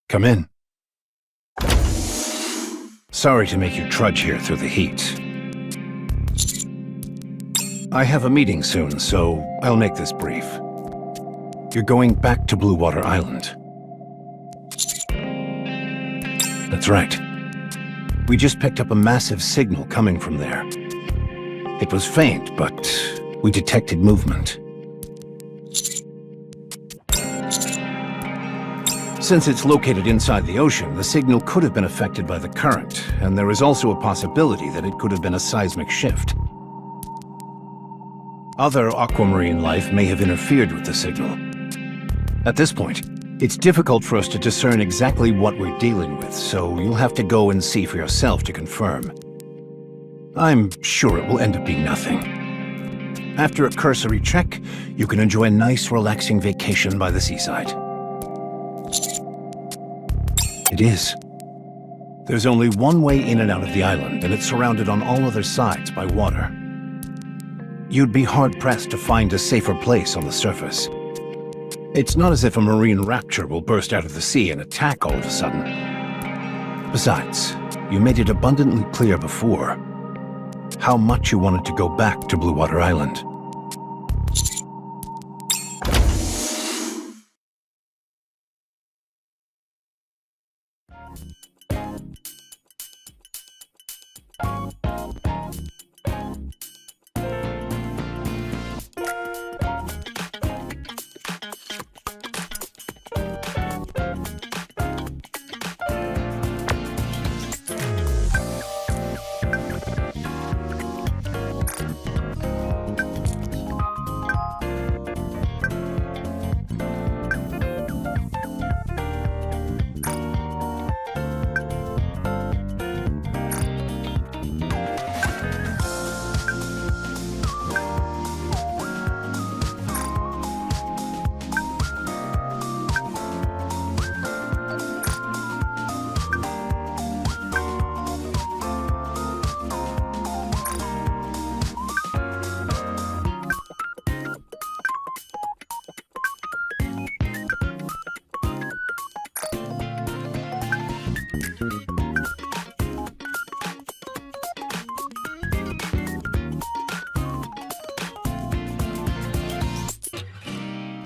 Come in. Sorry to make you trudge here through the heat. I have a meeting soon, so I'll make this brief. You're going back to Blue Water Island. That's right. We just picked up a massive signal coming from there. It was faint, but we detected movement. Since it's located inside the ocean, the signal could have been affected by the current, and there is also a possibility that it could have been a seismic shift. Other aquamarine life may have interfered with the signal. At this point, it's difficult for us to discern exactly what we're dealing with, so you'll have to go and see for yourself to confirm. I'm sure it will end up being nothing. After a cursory check, you can enjoy a nice, relaxing vacation by the seaside. It is. There's only one way in and out of the island, and it's surrounded on all other sides by water. You'd be hard-pressed to find a safer place on the surface. It's not as if a marine raptor will burst out of the sea and attack all of a sudden. Besides, you made it abundantly clear before how much you wanted to go back to Blue Water Island.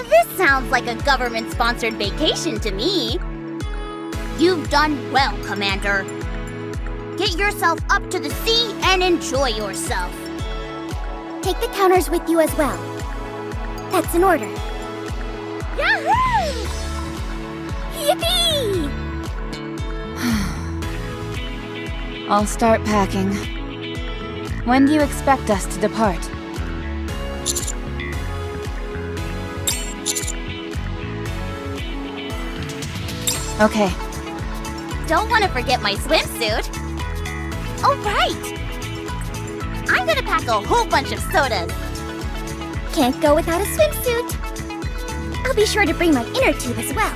This sounds like a government-sponsored vacation to me. You've done well, Commander. Get yourself up to the sea and enjoy yourself. Take the counters with you as well. That's an order. Yahoo! Yippee! I'll start packing. When do you expect us to depart? Okay. Don't want to forget my swimsuit. Oh, right! I'm gonna pack a whole bunch of sodas. Can't go without a swimsuit. I'll be sure to bring my inner tube as well.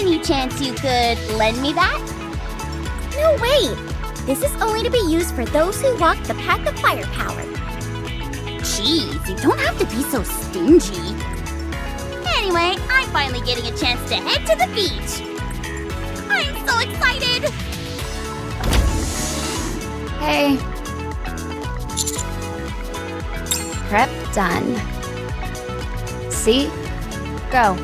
Any chance you could lend me that? No way! This is only to be used for those who walk the path of firepower. Jeez, you don't have to be so stingy. Anyway, I'm finally getting a chance to head to the beach. I'm so excited! Hey. Prep done. See? Go.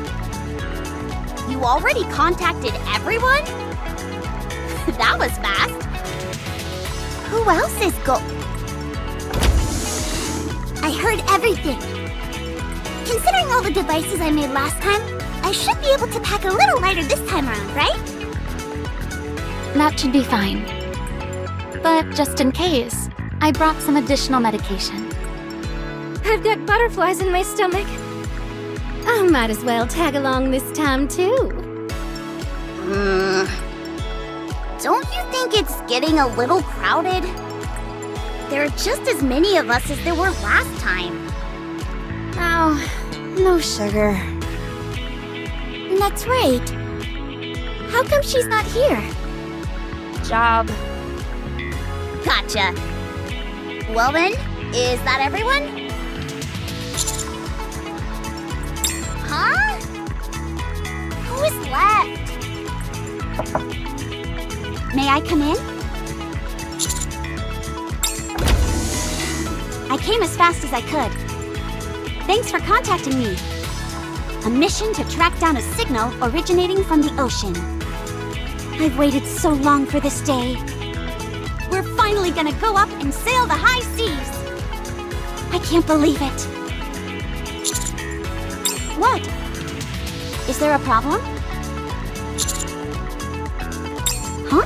You You already contacted everyone? That was fast. Who else is I heard everything. Considering all the devices I made last time, I should be able to pack a little lighter this time around, right? That should be fine. But just in case, I brought some additional medication. I've got butterflies in my stomach. I might as well tag along this time, too. Don't you think it's getting a little crowded? There are just as many of us as there were last time. Oh, no sugar. That's right. How come she's not here? Job. Gotcha. Well then, is that everyone? Huh? Who is left? May I come in? I came as fast as I could. Thanks for contacting me. A mission to track down a signal originating from the ocean. I've waited so long for this day. We're finally gonna go up and sail the high seas. I can't believe it. What? Is there a problem? Huh?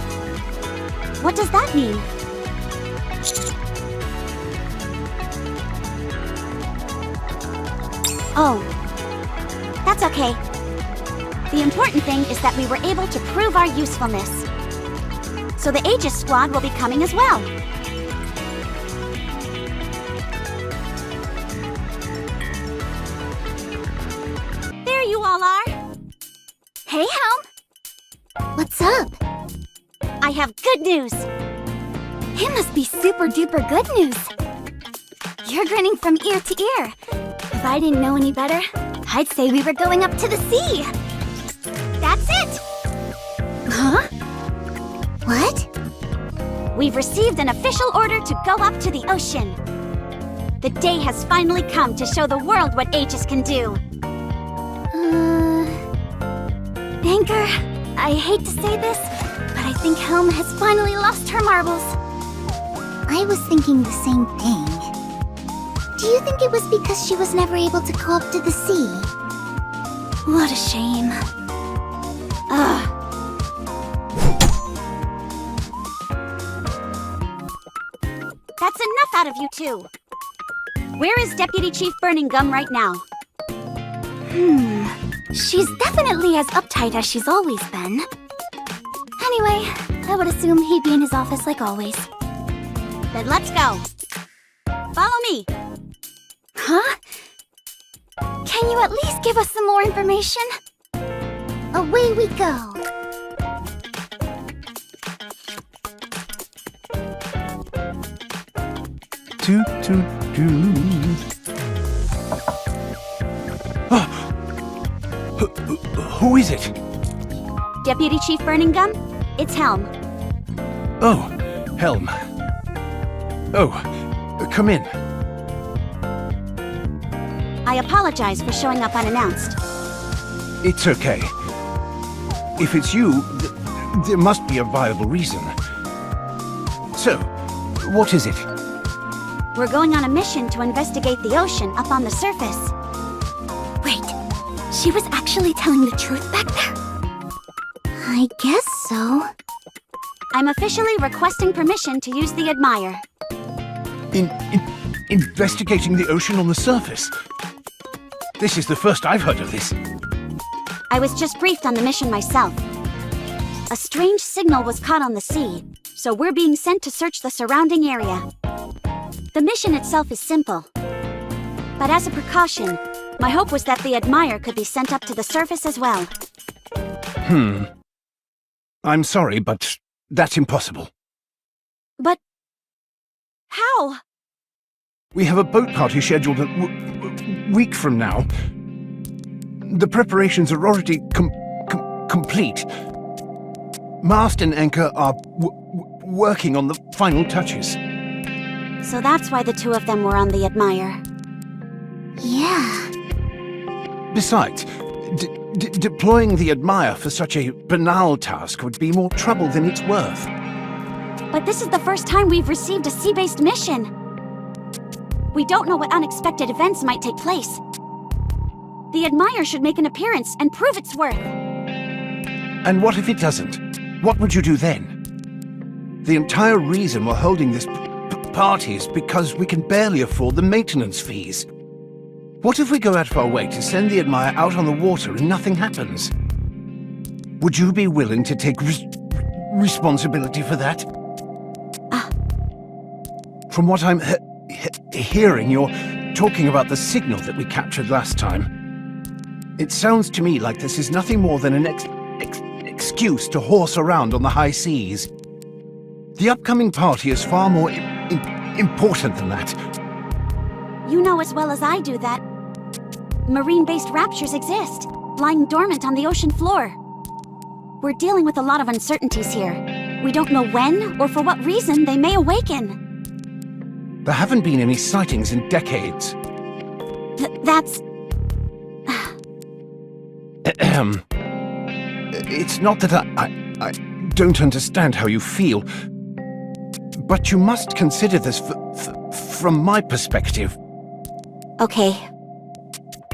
What does that mean? Oh, that's okay. The important thing is that we were able to prove our usefulness. So the Aegis squad will be coming as well. There you all are. Hey, Helm. What's up? I have good news. It must be super duper good news. You're grinning from ear to ear. If I didn't know any better, I'd say we were going up to the sea. That's it. Huh? What? We've received an official order to go up to the ocean. The day has finally come to show the world what Aegis can do. Anchor, I hate to say this, but I think Helm has finally lost her marbles. I was thinking the same thing. Do you think it was because she was never able to go up to the sea? What a shame. Ugh. That's enough out of you two. Where is Deputy Chief Burning Gum right now? She's definitely as uptight as she's always been. Anyway, I would assume he'd be in his office like always. Then let's go. Follow me. Huh? Can you at least give us some more information? Away we go. Toot toot toot. Who is it? Deputy Chief Burning Gum, it's Helm. Oh, Helm. Oh, come in. I apologize for showing up unannounced. It's okay. If it's you, there must be a viable reason. So, what is it? We're going on a mission to investigate the ocean up on the surface. Wait, she was actually telling the truth back there? I guess so. I'm officially requesting permission to use the Admire. Investigating the ocean on the surface? This is the first I've heard of this. I was just briefed on the mission myself. A strange signal was caught on the sea, so we're being sent to search the surrounding area. The mission itself is simple. But as a precaution, my hope was that the Admire could be sent up to the surface as well. I'm sorry, but that's impossible. But... how? We have a boat party scheduled a week from now. The preparations are already complete. Mast and anchor are working on the final touches. So that's why the two of them were on the Admire. Yeah. Besides, Deploying the Admire for such a banal task would be more trouble than it's worth. But this is the first time we've received a sea-based mission. We don't know what unexpected events might take place. The Admire should make an appearance and prove its worth. And what if it doesn't? What would you do then? The entire reason we're holding this party is because we can barely afford the maintenance fees. What if we go out of our way to send the Admire out on the water and nothing happens? Would you be willing to take responsibility for that? From what I'm hearing, you're talking about the signal that we captured last time. It sounds to me like this is nothing more than an excuse to horse around on the high seas. The upcoming party is far more important than that. You know as well as I do that marine-based raptures exist, lying dormant on the ocean floor. We're dealing with a lot of uncertainties here. We don't know when or for what reason they may awaken. There haven't been any sightings in decades. That's... It's not that I don't understand how you feel, but you must consider this from my perspective. Okay.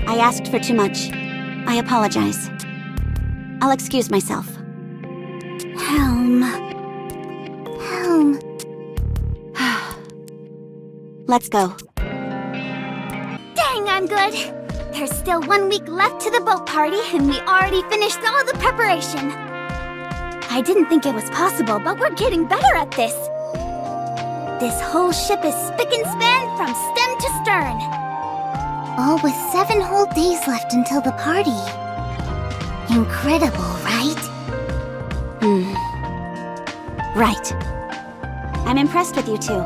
I asked for too much. I apologize. I'll excuse myself. Helm. Let's go. Dang, I'm good. There's still 1 week left to the boat party, and we already finished all the preparation. I didn't think it was possible, but we're getting better at this. This whole ship is spick and span from stem to stern. All with 7 whole days left until the party. Incredible, right? Right. I'm impressed with you two.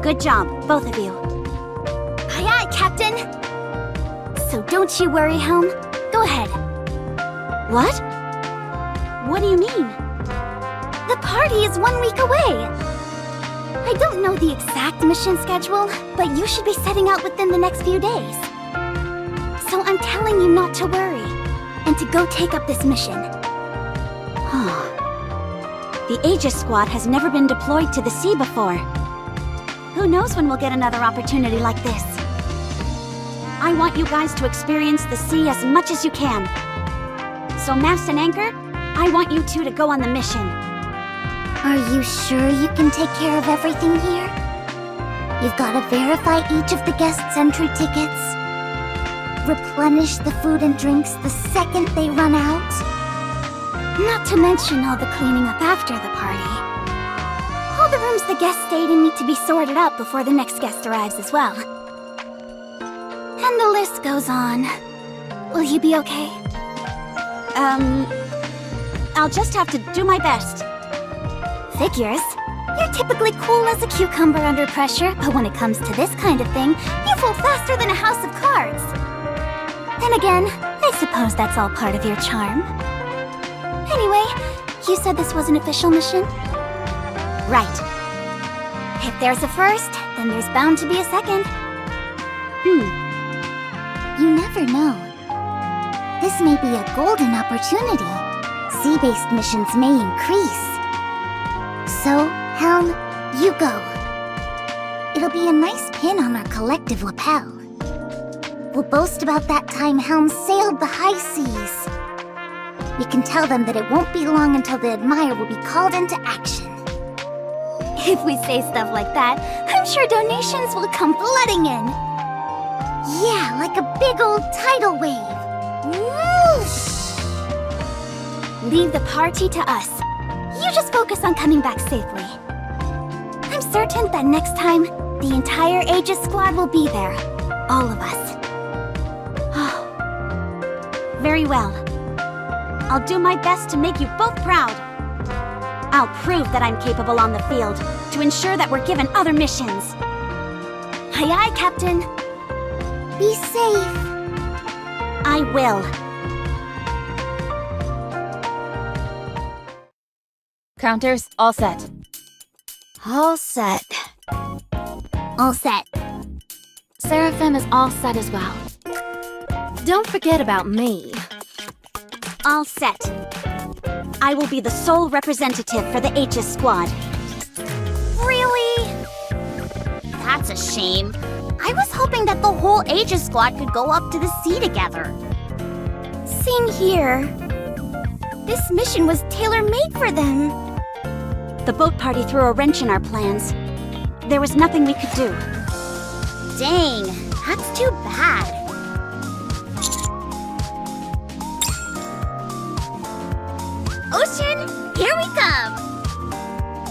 Good job, both of you. Aye aye, Captain! So don't you worry, Helm. Go ahead. What? What do you mean? The party is 1 week away. I don't know the exact mission schedule, but you should be setting out within the next few days. So I'm telling you not to worry, and to go take up this mission. The Aegis Squad has never been deployed to the sea before. Who knows when we'll get another opportunity like this? I want you guys to experience the sea as much as you can. So Mast and Anchor, I want you two to go on the mission. Are you sure you can take care of everything here? You've got to verify each of the guests' entry tickets, replenish the food and drinks the second they run out, not to mention all the cleaning up after the party. All the rooms the guests stayed in need to be sorted out before the next guest arrives as well. And the list goes on. Will you be okay? I'll just have to do my best. Figures. You're typically cool as a cucumber under pressure, but when it comes to this kind of thing, you fold faster than a house of cards. Then again, I suppose that's all part of your charm. Anyway, you said this was an official mission? Right. If there's a first, then there's bound to be a second. You never know. This may be a golden opportunity. Sea-based missions may increase. So, Helm, you go. It'll be a nice pin on our collective lapel. We'll boast about that time Helm sailed the high seas. We can tell them that it won't be long until the Admire will be called into action. If we say stuff like that, I'm sure donations will come flooding in. Yeah, like a big old tidal wave. Whoosh! Leave the party to us. You just focus on coming back safely. I'm certain that next time, the entire Aegis Squad will be there. All of us. Very well. I'll do my best to make you both proud. I'll prove that I'm capable on the field, to ensure that we're given other missions. Aye aye, Captain. Be safe. I will. Counters, all set. All set. All set. Seraphim is all set as well. Don't forget about me. All set. I will be the sole representative for the Aegis squad. Really? That's a shame. I was hoping that the whole Aegis squad could go up to the sea together. Same here. This mission was tailor-made for them. The boat party threw a wrench in our plans. There was nothing we could do. Dang, that's too bad. Ocean, here we come!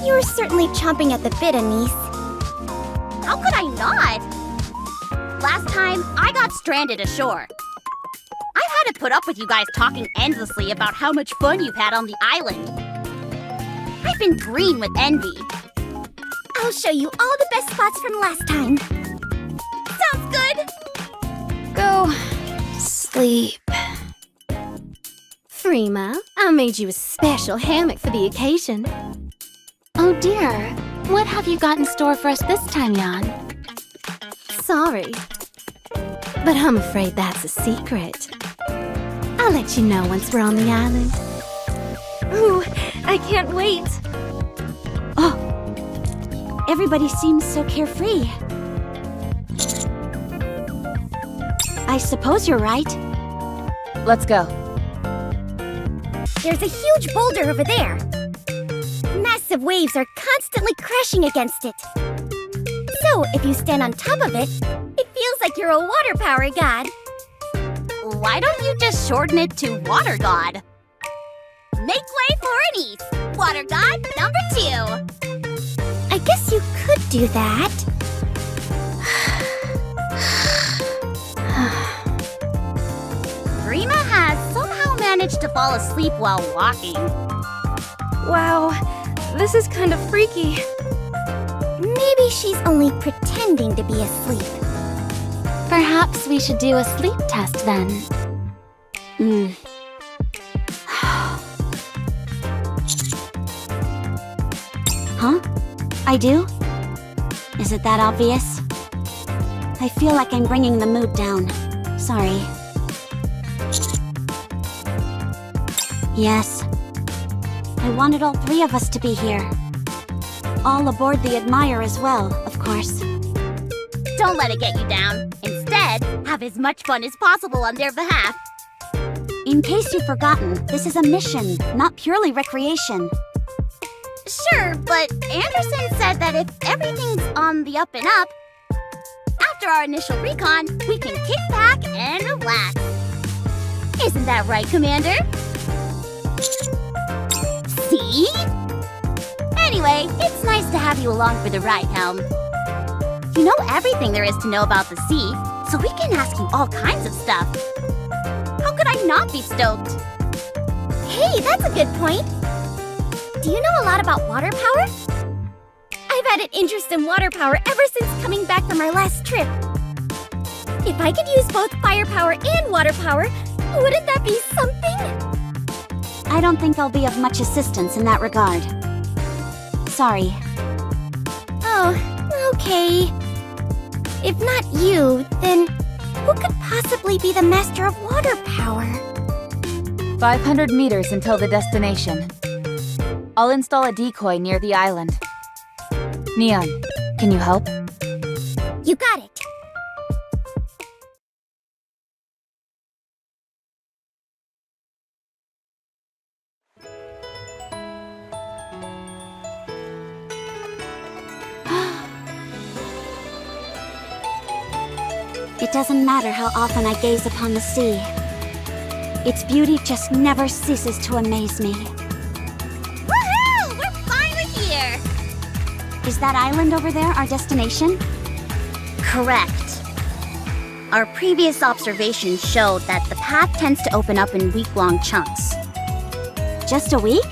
You're certainly chomping at the bit, Anise. How could I not? Last time, I got stranded ashore. I've had to put up with you guys talking endlessly about how much fun you've had on the island. I've been green with envy. I'll show you all the best spots from last time. Sounds good! Go sleep. Frima, I made you a special hammock for the occasion. Oh dear, what have you got in store for us this time, Jan? Sorry, but I'm afraid that's a secret. I'll let you know once we're on the island. Ooh, I can't wait. Oh, everybody seems so carefree. I suppose you're right. Let's go. There's a huge boulder over there. Massive waves are constantly crashing against it. So, if you stand on top of it, it feels like you're a water power god. Why don't you just shorten it to Water God? Make way for Anise, Water God number 2. I guess you could do that. Rima has somehow managed to fall asleep while walking. Wow, this is kind of freaky. Maybe she's only pretending to be asleep. Perhaps we should do a sleep test then. Huh? I do? Is it that obvious? I feel like I'm bringing the mood down. Sorry. Yes. I wanted all 3 of us to be here. All aboard the Admire as well, of course. Don't let it get you down. Instead, have as much fun as possible on their behalf. In case you've forgotten, this is a mission, not purely recreation. Sure, but Anderson said that if everything's on the up and up, after our initial recon, we can kick back and relax. Isn't that right, Commander? See? Anyway, it's nice to have you along for the ride, Helm. You know everything there is to know about the sea, so we can ask you all kinds of stuff. How could I not be stoked? Hey, that's a good point. Do you know a lot about water power? I've had an interest in water power ever since coming back from our last trip. If I could use both firepower and water power, wouldn't that be something? I don't think I'll be of much assistance in that regard. Sorry. Oh, okay. If not you, then who could possibly be the master of water power? 500 meters until the destination. I'll install a decoy near the island. Neon, can you help? You got it. It doesn't matter how often I gaze upon the sea. Its beauty just never ceases to amaze me. Woohoo! We're finally here! Is that island over there our destination? Correct. Our previous observations showed that the path tends to open up in week-long chunks. Just a week?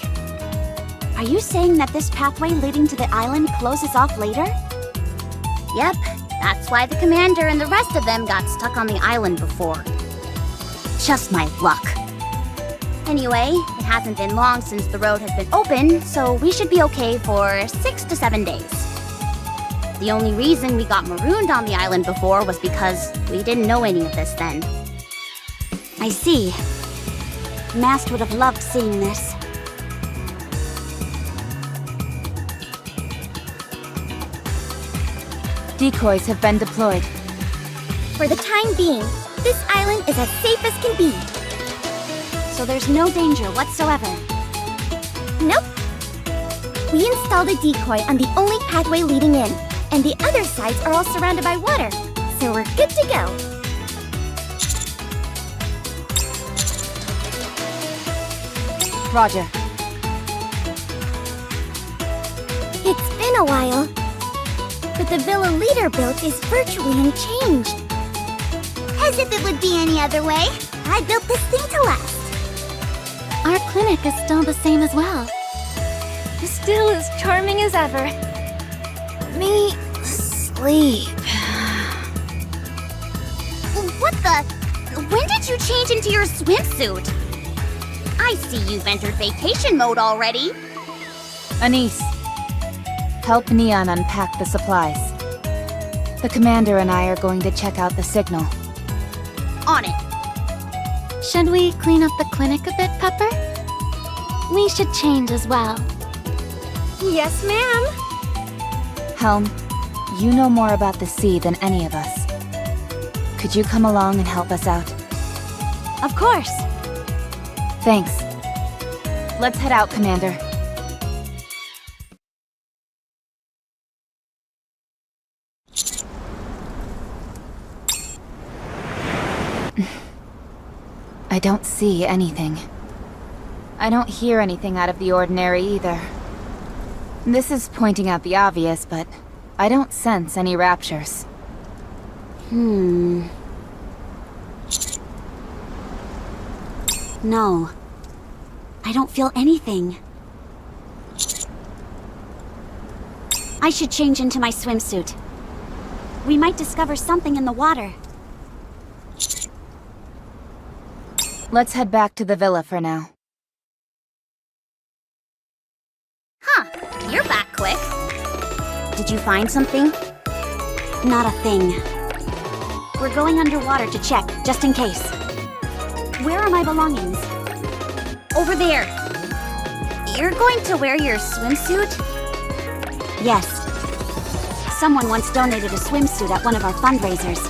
Are you saying that this pathway leading to the island closes off later? Yep, that's why the commander and the rest of them got stuck on the island before. Just my luck. Anyway, it hasn't been long since the road has been open, so we should be okay for 6 to 7 days. The only reason we got marooned on the island before was because we didn't know any of this then. I see. Mast would have loved seeing this. Decoys have been deployed. For the time being, this island is as safe as can be. So there's no danger whatsoever. Nope. We installed a decoy on the only pathway leading in, and the other sides are all surrounded by water, so we're good to go. Roger. It's been a while, but the villa leader built is virtually unchanged. As if it would be any other way. I built this thing to last. Our clinic is still the same as well. Still as charming as ever. Me sleep. What the? When did you change into your swimsuit? I see you've entered vacation mode already. Anise, help Neon unpack the supplies. The commander and I are going to check out the signal. On it. Should we clean up the clinic a bit, Pepper? We should change as well. Yes, ma'am. Helm, you know more about the sea than any of us. Could you come along and help us out? Of course. Thanks. Let's head out, Commander. I don't see anything. I don't hear anything out of the ordinary either. This is pointing out the obvious, but I don't sense any raptures. No. I don't feel anything. I should change into my swimsuit. We might discover something in the water. Let's head back to the villa for now. Huh, you're back quick. Did you find something? Not a thing. We're going underwater to check, just in case. Where are my belongings? Over there. You're going to wear your swimsuit? Yes. Someone once donated a swimsuit at one of our fundraisers.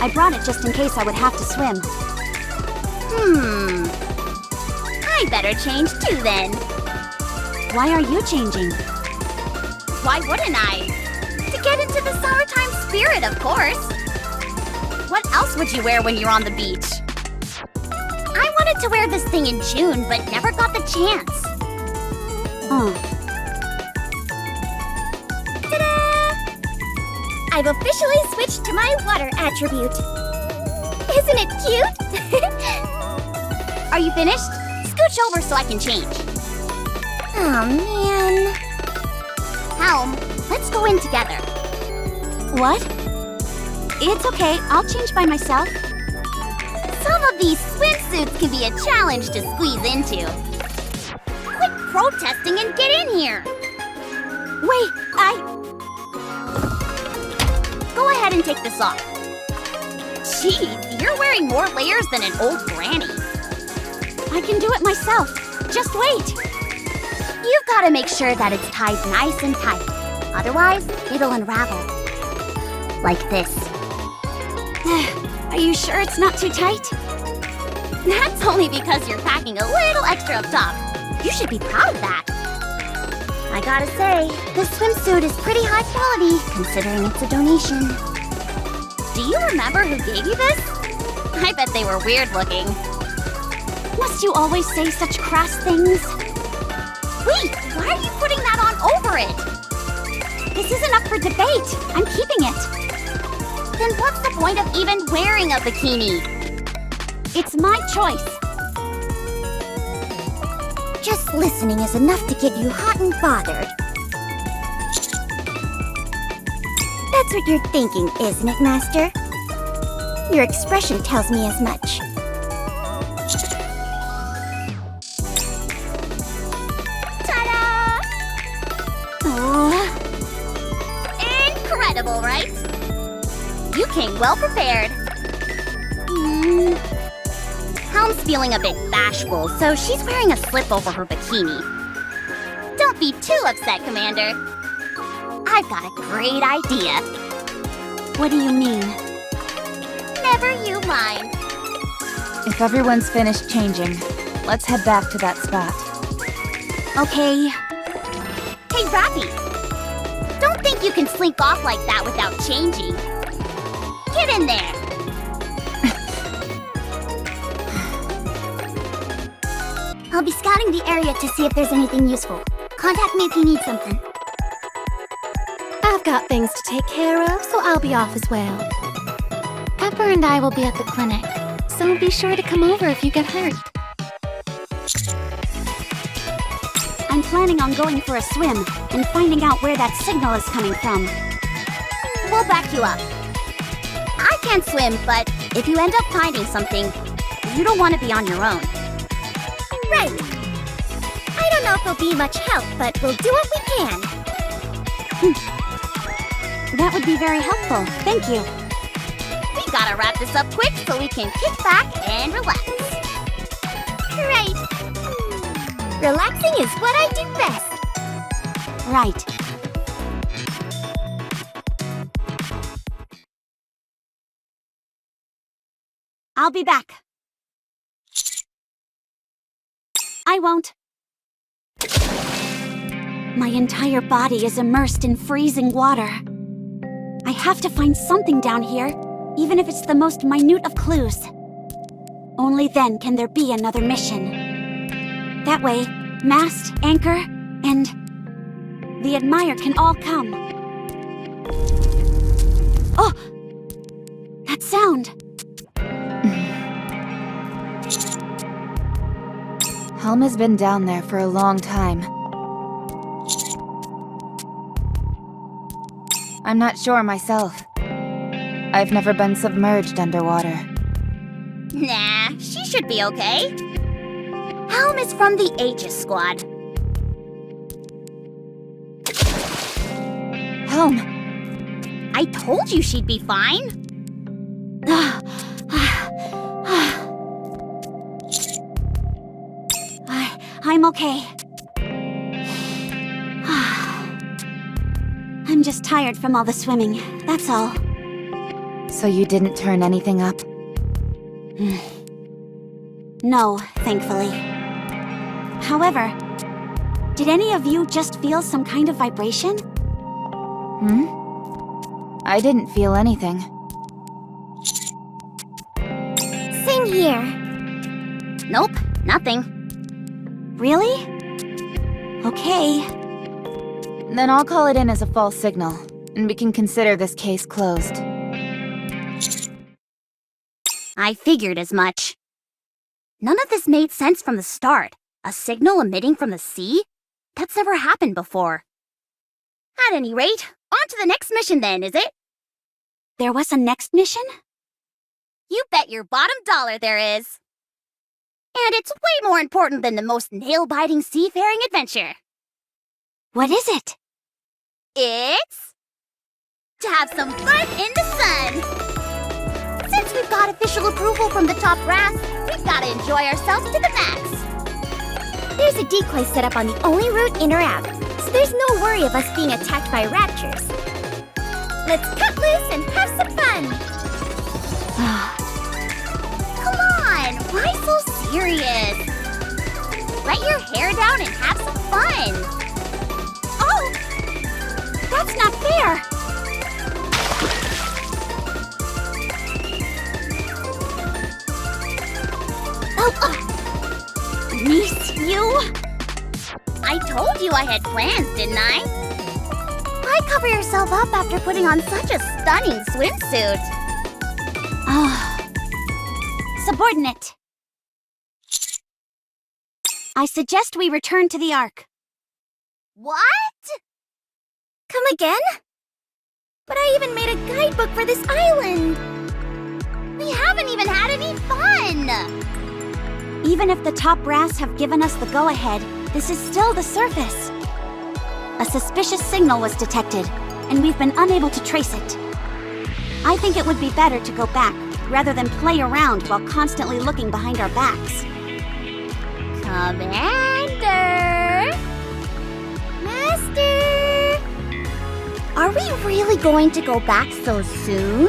I brought it just in case I would have to swim. I better change too then. Why are you changing? Why wouldn't I? To get into the summertime spirit, of course. What else would you wear when you're on the beach? I wanted to wear this thing in June, but never got the chance. Oh, Ta-da! I've officially switched to my water attribute. Isn't it cute? Are you finished? Scooch over so I can change. Oh, man. Helm, let's go in together. what? It's okay, I'll change by myself. Some of these swimsuits can be a challenge to squeeze into. Quit protesting and get in here. Wait, Go ahead and take this off. Jeez, you're wearing more layers than an old granny. I can do it myself. Just wait. You've got to make sure that it's tied nice and tight. Otherwise, it'll unravel. Like this. Are you sure it's not too tight? That's only because you're packing a little extra up top. You should be proud of that. I gotta say, this swimsuit is pretty high quality, considering it's a donation. Do you remember who gave you this? I bet they were weird looking. Must you always say such crass things? Wait, why are you putting that on over it? This isn't up for debate. I'm keeping it. Then what's the point of even wearing a bikini? It's my choice. Just listening is enough to get you hot and bothered. That's what you're thinking, isn't it, Master? Your expression tells me as much. Ta-da! Oh, Incredible, right? You came well prepared. Helm's feeling a bit bashful, so she's wearing a slip over her bikini. Don't be too upset, Commander. I've got a great idea. What do you mean? Never you mind. If everyone's finished changing, let's head back to that spot. Okay. Hey, Rappy! Don't think you can slink off like that without changing. Get in there! I'll be scouting the area to see if there's anything useful. Contact me if you need something. I've got things to take care of, so I'll be off as well. Pepper and I will be at the clinic, so be sure to come over if you get hurt. I'm planning on going for a swim and finding out where that signal is coming from. We'll back you up. I can't swim, but if you end up finding something, you don't want to be on your own. Right. I don't know if there'll be much help, but we'll do what we can. That would be very helpful. Thank you. We gotta wrap this up quick so we can kick back and relax. Right. Relaxing is what I do best. Right. I'll be back. I won't. My entire body is immersed in freezing water. I have to find something down here, even if it's the most minute of clues. Only then can there be another mission. That way, Mast, Anchor, and the Admire can all come. Oh! That sound! Helm has been down there for a long time. I'm not sure myself. I've never been submerged underwater. Nah, she should be okay. Helm is from the Aegis Squad. Helm! I told you she'd be fine. I'm okay. I'm just tired from all the swimming, that's all. So you didn't turn anything up? No, thankfully. However, did any of you just feel some kind of vibration? I didn't feel anything. Same here. Nope, nothing. Really? Okay. Then I'll call it in as a false signal, and we can consider this case closed. I figured as much. None of this made sense from the start. A signal emitting from the sea? That's never happened before. At any rate, on to the next mission then, is it? There was a next mission? You bet your bottom dollar there is. And it's way more important than the most nail-biting seafaring adventure. What is it? It's to have some fun in the sun. Since we've got official approval from the top brass, we've got to enjoy ourselves to the max. There's a decoy set up on the only route in or out, so there's no worry of us being attacked by raptors. Let's cut loose and have some fun. Come on, why so serious? Let your hair down and have some fun. Oh! That's not fair! Niece, you? I told you I had plans, didn't I? Why cover yourself up after putting on such a stunning swimsuit? Subordinate. I suggest we return to the Ark. What? Come again? But I even made a guidebook for this island. We haven't even had any fun. Even if the top brass have given us the go-ahead, this is still the surface. A suspicious signal was detected, and we've been unable to trace it. I think it would be better to go back rather than play around while constantly looking behind our backs. Commander! Master! Are we really going to go back so soon?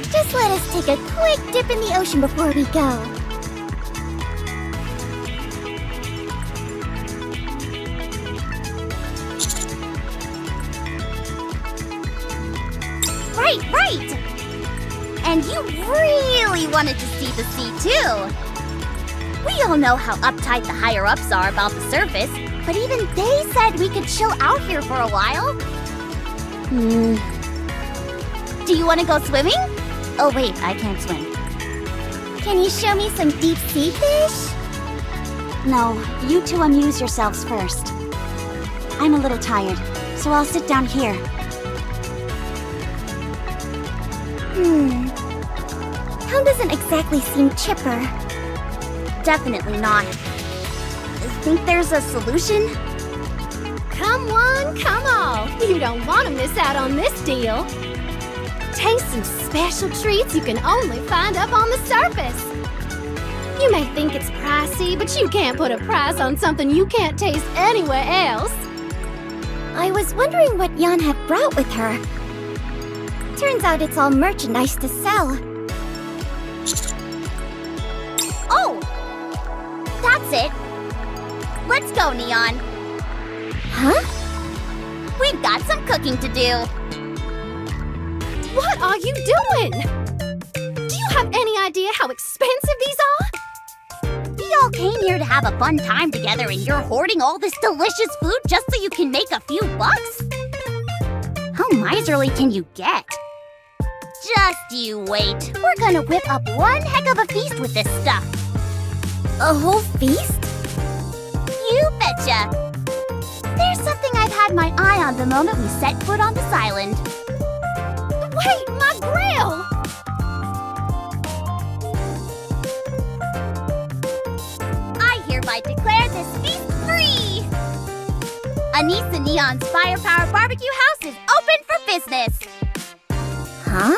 Just let us take a quick dip in the ocean before we go. Right! And you really wanted to see the sea, too. We all know how uptight the higher-ups are about the surface, but even they said we could chill out here for a while. Do you want to go swimming? Oh wait, I can't swim. Can you show me some deep sea fish? No, you two amuse yourselves first. I'm a little tired, so I'll sit down here. Helm doesn't exactly seem chipper. Definitely not. Think there's a solution? Come one, come all. You don't want to miss out on this deal. Taste some special treats you can only find up on the surface. You may think it's pricey, but you can't put a price on something you can't taste anywhere else. I was wondering what Jan had brought with her. Turns out it's all merchandise to sell. Oh! That's it! Let's go, Neon! Huh? We've got some cooking to do! What are you doing? Do you have any idea how expensive these are? We all came here to have a fun time together and you're hoarding all this delicious food just so you can make a few bucks? How miserly can you get? Just you wait. We're gonna whip up one heck of a feast with this stuff. A whole feast? You betcha! There's something I've had my eye on the moment we set foot on this island. Wait, my grill! I hereby declare this feast free! Anissa Neon's Firepower Barbecue House is open for business! Huh?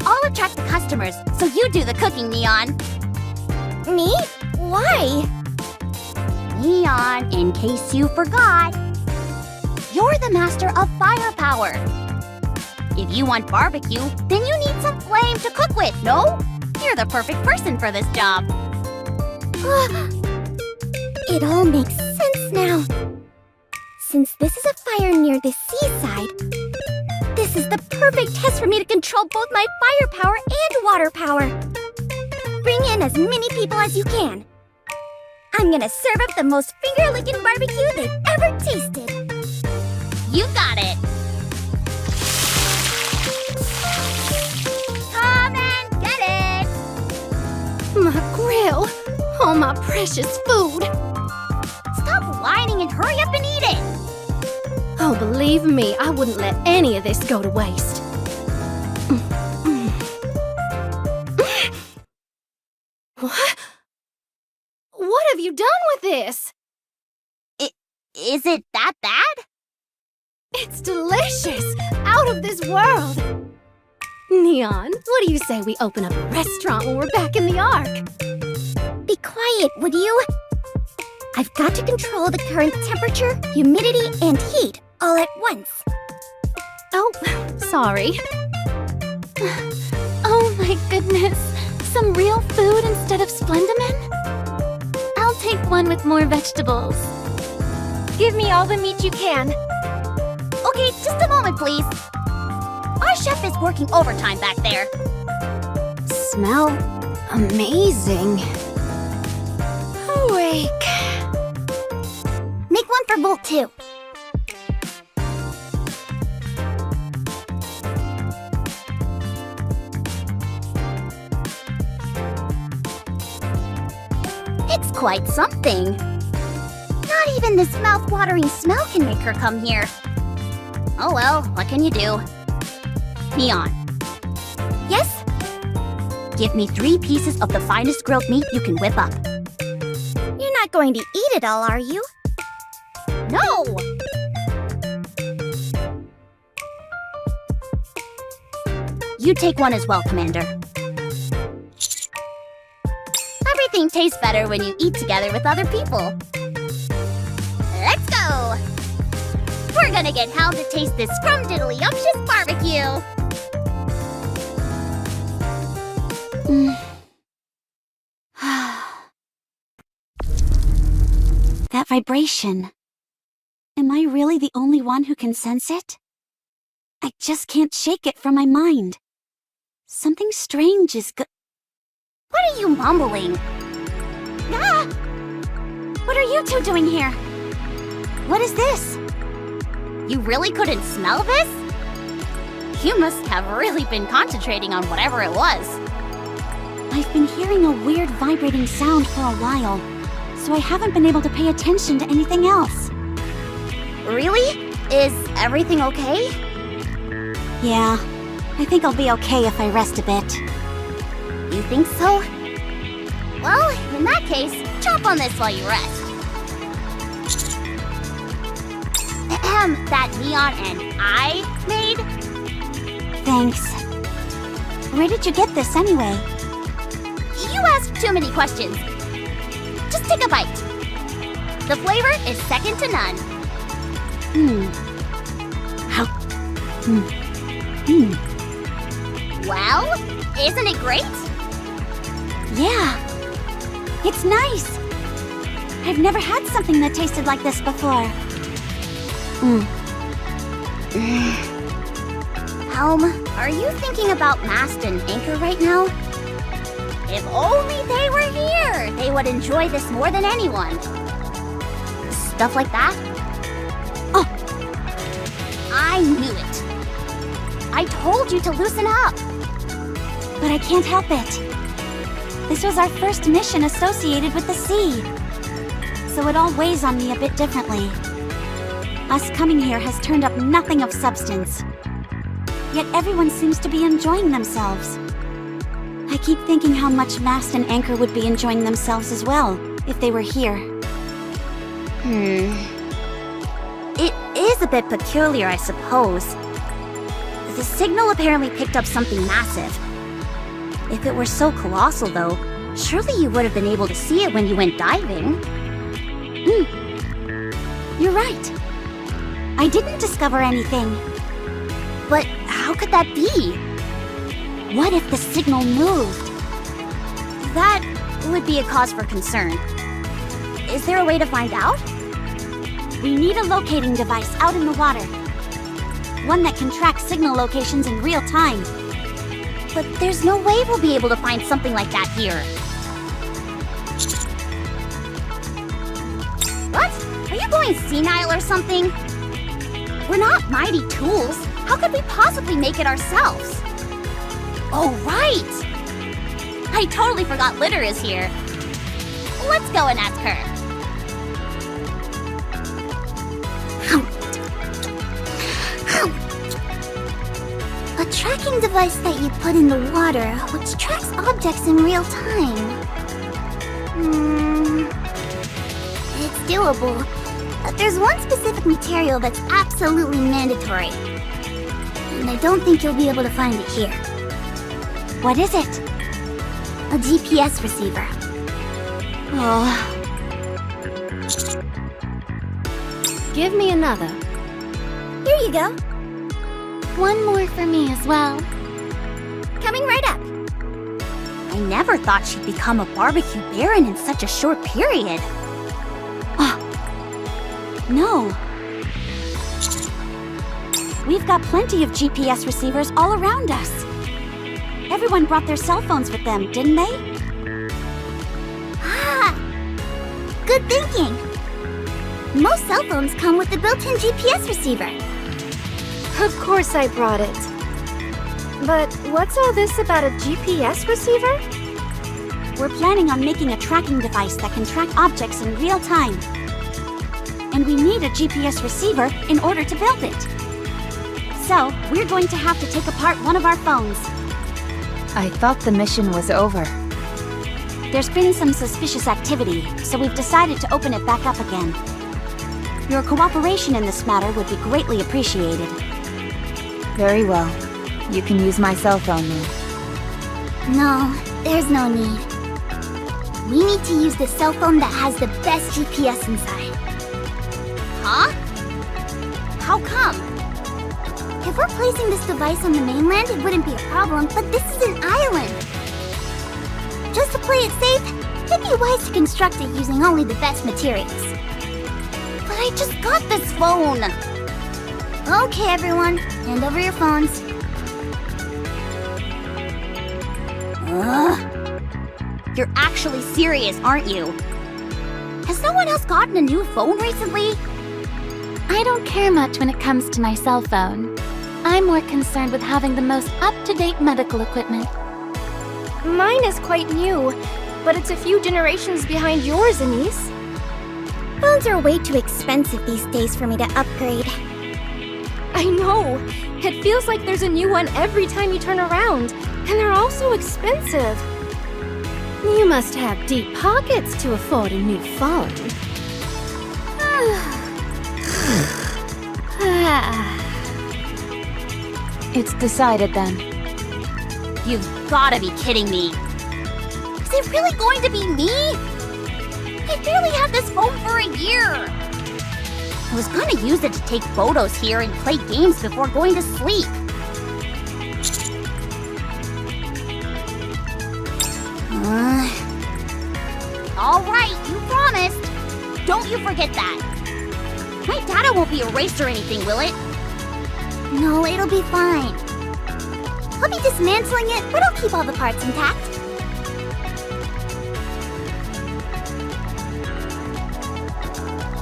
I'll attract the customers, so you do the cooking, Neon. Me? Why? Neon, in case you forgot, you're the master of firepower. If you want barbecue, then you need some flame to cook with, no? You're the perfect person for this job. It all makes sense now. Since this is a fire near the seaside, this is the perfect test for me to control both my firepower and water power. Bring in as many people as you can. I'm gonna serve up the most finger-licking barbecue they've ever tasted. You got it. Come and get it. My grill! Oh, my precious food! Stop whining and hurry up and eat it. Oh, believe me, I wouldn't let any of this go to waste. What? What have you done with this? Is it that bad? It's delicious! Out of this world! Neon, what do you say we open up a restaurant when we're back in the Ark? Be quiet, would you? I've got to control the current temperature, humidity, and heat all at once. Oh, sorry. Oh my goodness! Some real food instead of Splendamin? I'll take one with more vegetables. Give me all the meat you can. Okay, just a moment, please. Our chef is working overtime back there. Smell amazing. Awake. Make one for Volt 2. It's quite something. Not even this mouth-watering smell can make her come here. Oh well, what can you do? Neon. Yes? Give me 3 pieces of the finest grilled meat you can whip up. You're not going to eat it all, are you? No! You take one as well, Commander. Everything tastes better when you eat together with other people. Let's go! We're gonna get Hal to taste this scrumdiddly-umptious barbecue! That vibration. Am I really the only one who can sense it? I just can't shake it from my mind. Something strange is What are you mumbling? Ah! What are you two doing here? What is this? You really couldn't smell this? You must have really been concentrating on whatever it was. I've been hearing a weird vibrating sound for a while, so I haven't been able to pay attention to anything else. Really? Is everything okay? Yeah, I think I'll be okay if I rest a bit. You think so? Well, in that case, chomp on this while you rest. Ahem, that neon and I made? Thanks. Where did you get this anyway? You ask too many questions. Just take a bite. The flavor is second to none. How? Well, isn't it great? Yeah. It's nice. I've never had something that tasted like this before. Helm, are you thinking about Mast and Anchor right now? If only they were here, they would enjoy this more than anyone. Stuff like that? Oh! I knew it. I told you to loosen up. But I can't help it. This was our first mission associated with the sea. So it all weighs on me a bit differently. Us coming here has turned up nothing of substance. Yet everyone seems to be enjoying themselves. I keep thinking how much Mast and Anchor would be enjoying themselves as well, if they were here. It is a bit peculiar, I suppose. The signal apparently picked up something massive. If it were so colossal, though, surely you would have been able to see it when you went diving. You're right. I didn't discover anything. But how could that be? What if the signal moved? That would be a cause for concern. Is there a way to find out? We need a locating device out in the water. One that can track signal locations in real time. But there's no way we'll be able to find something like that here. What? Are you going senile or something? We're not mighty tools. How could we possibly make it ourselves? Oh, right! I totally forgot Litter is here. Let's go and ask her. A tracking device that you put in the water, which tracks objects in real time. It's doable. But there's one specific material that's absolutely mandatory. And I don't think you'll be able to find it here. What is it? A GPS receiver. Oh. Give me another. Here you go. One more for me as well. Coming right up. I never thought she'd become a barbecue baron in such a short period. No. We've got plenty of GPS receivers all around us. Everyone brought their cell phones with them, didn't they? Ah! Good thinking. Most cell phones come with the built-in GPS receiver. Of course I brought it. But what's all this about a GPS receiver? We're planning on making a tracking device that can track objects in real time. And we need a GPS receiver in order to build it. So, we're going to have to take apart one of our phones. I thought the mission was over. There's been some suspicious activity, so we've decided to open it back up again. Your cooperation in this matter would be greatly appreciated. Very well. You can use my cell phone now. No, there's no need. We need to use the cell phone that has the best GPS inside. Huh? How come? If we're placing this device on the mainland, it wouldn't be a problem, but this is an island. Just to play it safe, it'd be wise to construct it using only the best materials. But I just got this phone. Okay, everyone, hand over your phones. Ugh. You're actually serious, aren't you? Has no one else gotten a new phone recently? I don't care much when it comes to my cell phone. I'm more concerned with having the most up-to-date medical equipment. Mine is quite new, but it's a few generations behind yours, Anise. Phones are way too expensive these days for me to upgrade. I know! It feels like there's a new one every time you turn around, and they're all so expensive. You must have deep pockets to afford a new phone. It's decided then. You've gotta be kidding me. Is it really going to be me? I barely had this phone for a year. I was gonna use it to take photos here and play games before going to sleep. All right, you promised. Don't you forget that. My data won't be erased or anything, will it? No, it'll be fine. I'll be dismantling it, but I'll keep all the parts intact.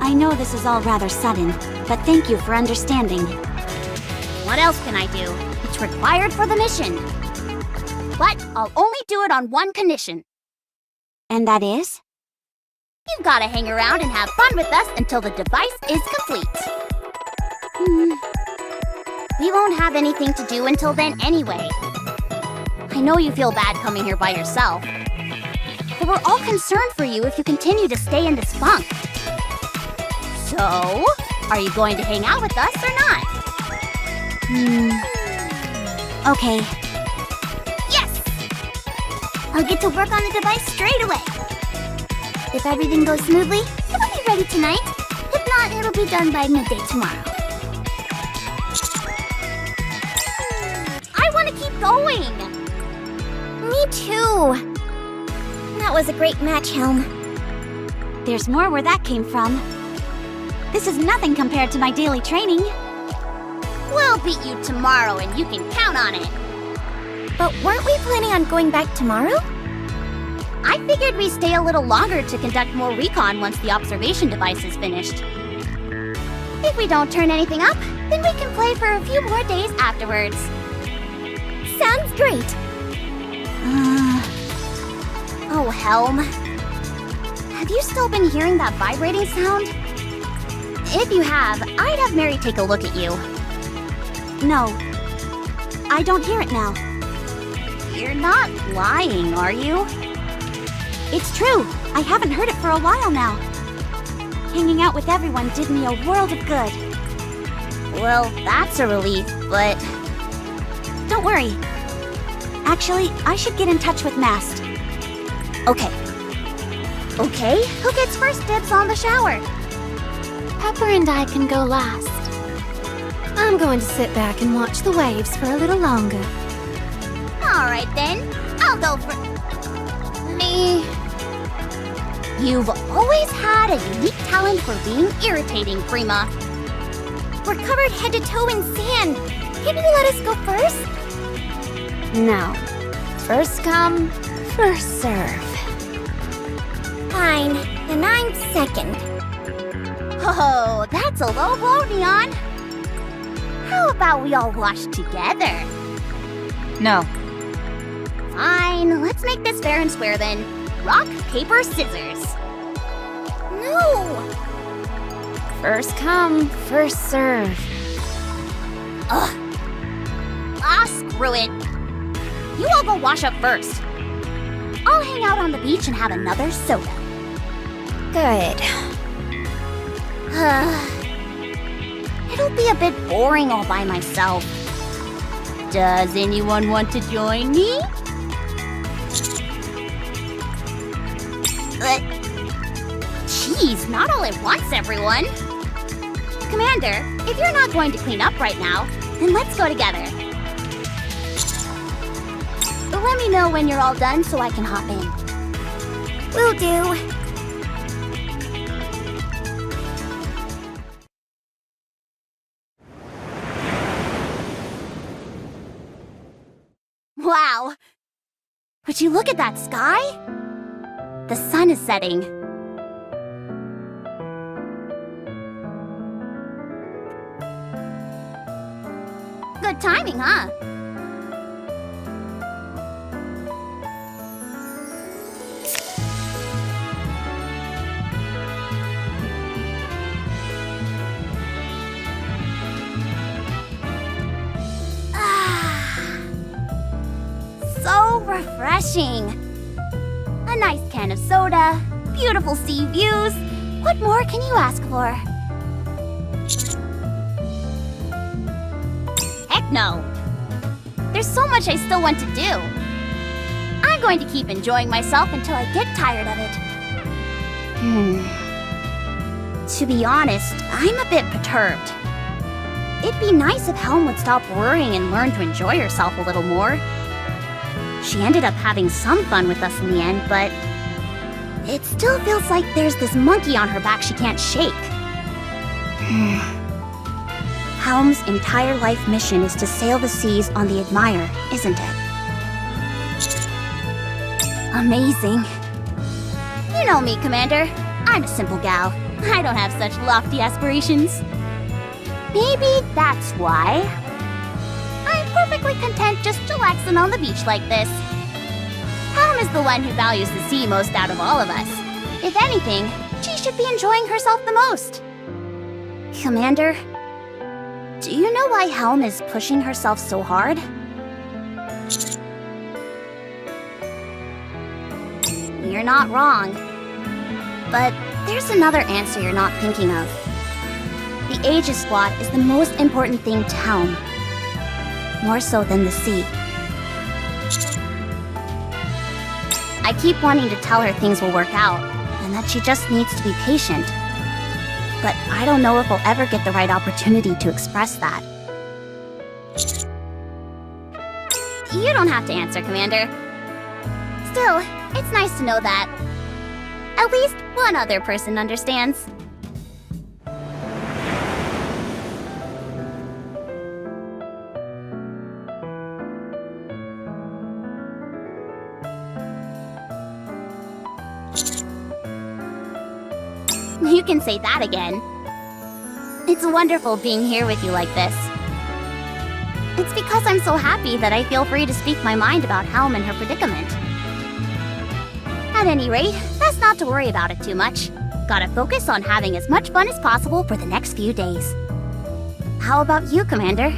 I know this is all rather sudden, but thank you for understanding. What else can I do? It's required for the mission. But I'll only do it on one condition. And that is? You've gotta hang around and have fun with us until the device is complete. We won't have anything to do until then anyway. I know you feel bad coming here by yourself. But we're all concerned for you if you continue to stay in this funk. So, are you going to hang out with us or not? Okay. Yes! I'll get to work on the device straight away. If everything goes smoothly, it'll be ready tonight. If not, it'll be done by midday tomorrow. I want to keep going! Me too. That was a great match, Helm. There's more where that came from. This is nothing compared to my daily training. We'll beat you tomorrow and you can count on it. But weren't we planning on going back tomorrow? I figured we'd stay a little longer to conduct more recon once the observation device is finished. If we don't turn anything up, then we can play for a few more days afterwards. Sounds great. Oh, Helm. Have you still been hearing that vibrating sound? If you have, I'd have Mary take a look at you. No. I don't hear it now. You're not lying, are you? It's true. I haven't heard it for a while now. Hanging out with everyone did me a world of good. Well, that's a relief, but... Don't worry. Actually, I should get in touch with Mast. Okay. Okay, who gets first dibs on the shower? Pepper and I can go last. I'm going to sit back and watch the waves for a little longer. Alright then, I'll go for... Me. You've always had a unique talent for being irritating, Prima. We're covered head to toe in sand. Can you let us go first? No. First come, first serve. Fine, then I'm second. Oh, that's a low blow, Neon. How about we all wash together? No. Fine, let's make this fair and square then. Rock, paper, scissors. No! First come, first serve. Ugh. Ah, screw it. You all go wash up first. I'll hang out on the beach and have another soda. Good. It'll be a bit boring all by myself. Does anyone want to join me? Jeez, not all at once, everyone. Commander, if you're not going to clean up right now, then let's go together. Let me know when you're all done so I can hop in. Will do. Wow! Would you look at that sky? The sun is setting. Good timing, huh? So refreshing. A nice can of soda, beautiful sea views. What more can you ask for? Heck no. There's so much I still want to do. I'm going to keep enjoying myself until I get tired of it. To be honest, I'm a bit perturbed. It'd be nice if Helm would stop worrying and learn to enjoy herself a little more. She ended up having some fun with us in the end, but it still feels like there's this monkey on her back she can't shake. Helm's entire life mission is to sail the seas on the Admire, isn't it? Amazing. You know me, Commander. I'm a simple gal. I don't have such lofty aspirations. Maybe that's why. I'm perfectly content just chillaxing on the beach like this. Helm is the one who values the sea most out of all of us. If anything, she should be enjoying herself the most. Commander, do you know why Helm is pushing herself so hard? You're not wrong. But there's another answer you're not thinking of. The Aegis Squad is the most important thing to Helm. More so than the sea. I keep wanting to tell her things will work out, and that she just needs to be patient. But I don't know if we'll ever get the right opportunity to express that. You don't have to answer, Commander. Still, it's nice to know that at least one other person understands. You can say that again. It's wonderful being here with you like this. It's because I'm so happy that I feel free to speak my mind about Helm and her predicament. At any rate, best not to worry about it too much. Gotta focus on having as much fun as possible for the next few days. How about you, Commander?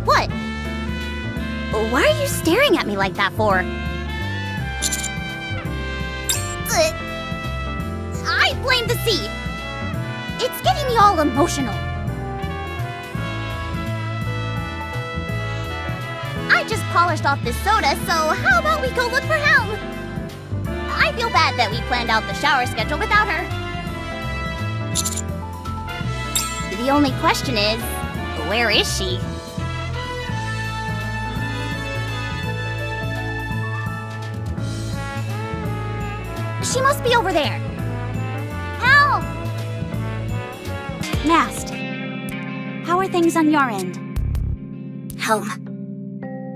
What? Why are you staring at me like that for? I blame the sea. It's getting me all emotional. I just polished off this soda, so how about we go look for Helm? I feel bad that we planned out the shower schedule without her. The only question is, where is she? She must be over there. Help! Nast, how are things on your end? Helm,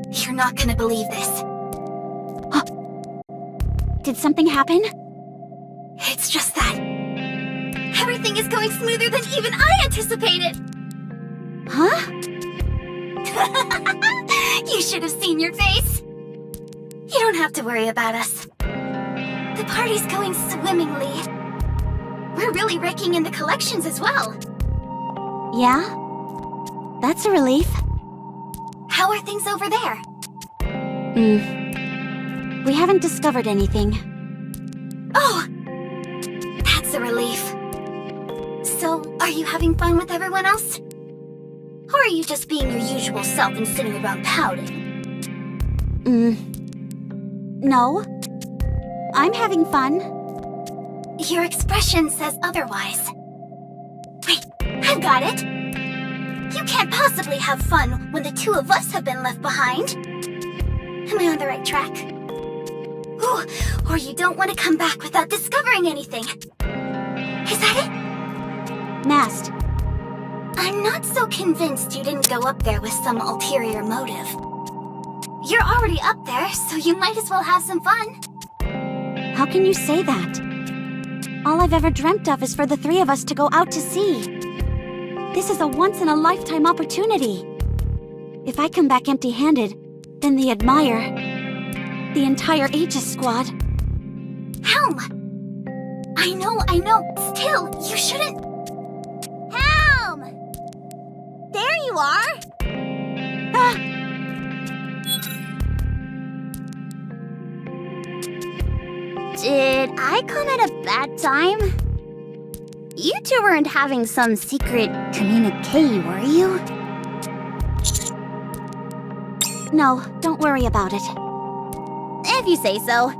you're not gonna believe this. Did something happen? It's just that everything is going smoother than even I anticipated. Huh? You should have seen your face. You don't have to worry about us. The party's going swimmingly. We're really raking in the collections as well. Yeah? That's a relief. How are things over there? We haven't discovered anything. Oh! Are you having fun with everyone else? Or are you just being your usual self and sitting around pouting? No. I'm having fun. Your expression says otherwise. Wait, I've got it! You can't possibly have fun when the two of us have been left behind. Am I on the right track? Ooh, or you don't want to come back without discovering anything. Is that it? Mast. I'm not so convinced you didn't go up there with some ulterior motive. You're already up there, so you might as well have some fun. How can you say that? All I've ever dreamt of is for the three of us to go out to sea. This is a once-in-a-lifetime opportunity. If I come back empty-handed, then the Admire, the entire Aegis squad... Helm! I know, still, you shouldn't... Helm! There you are! Ah! Did I come at a bad time? You two weren't having some secret communique, were you? No, don't worry about it. If you say so.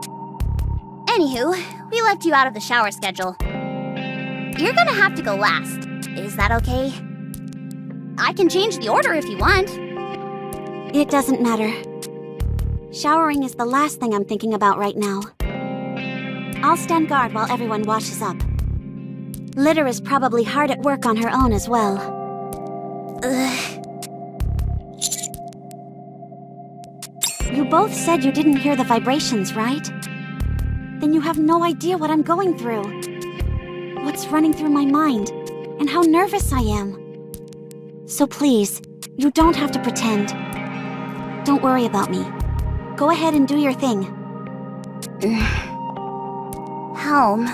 Anywho, we left you out of the shower schedule. You're gonna have to go last. Is that okay? I can change the order if you want. It doesn't matter. Showering is the last thing I'm thinking about right now. I'll stand guard while everyone washes up. Litter is probably hard at work on her own as well. Ugh. You both said you didn't hear the vibrations, right? Then you have no idea what I'm going through. What's running through my mind, and how nervous I am. So please, you don't have to pretend. Don't worry about me. Go ahead and do your thing. Helm,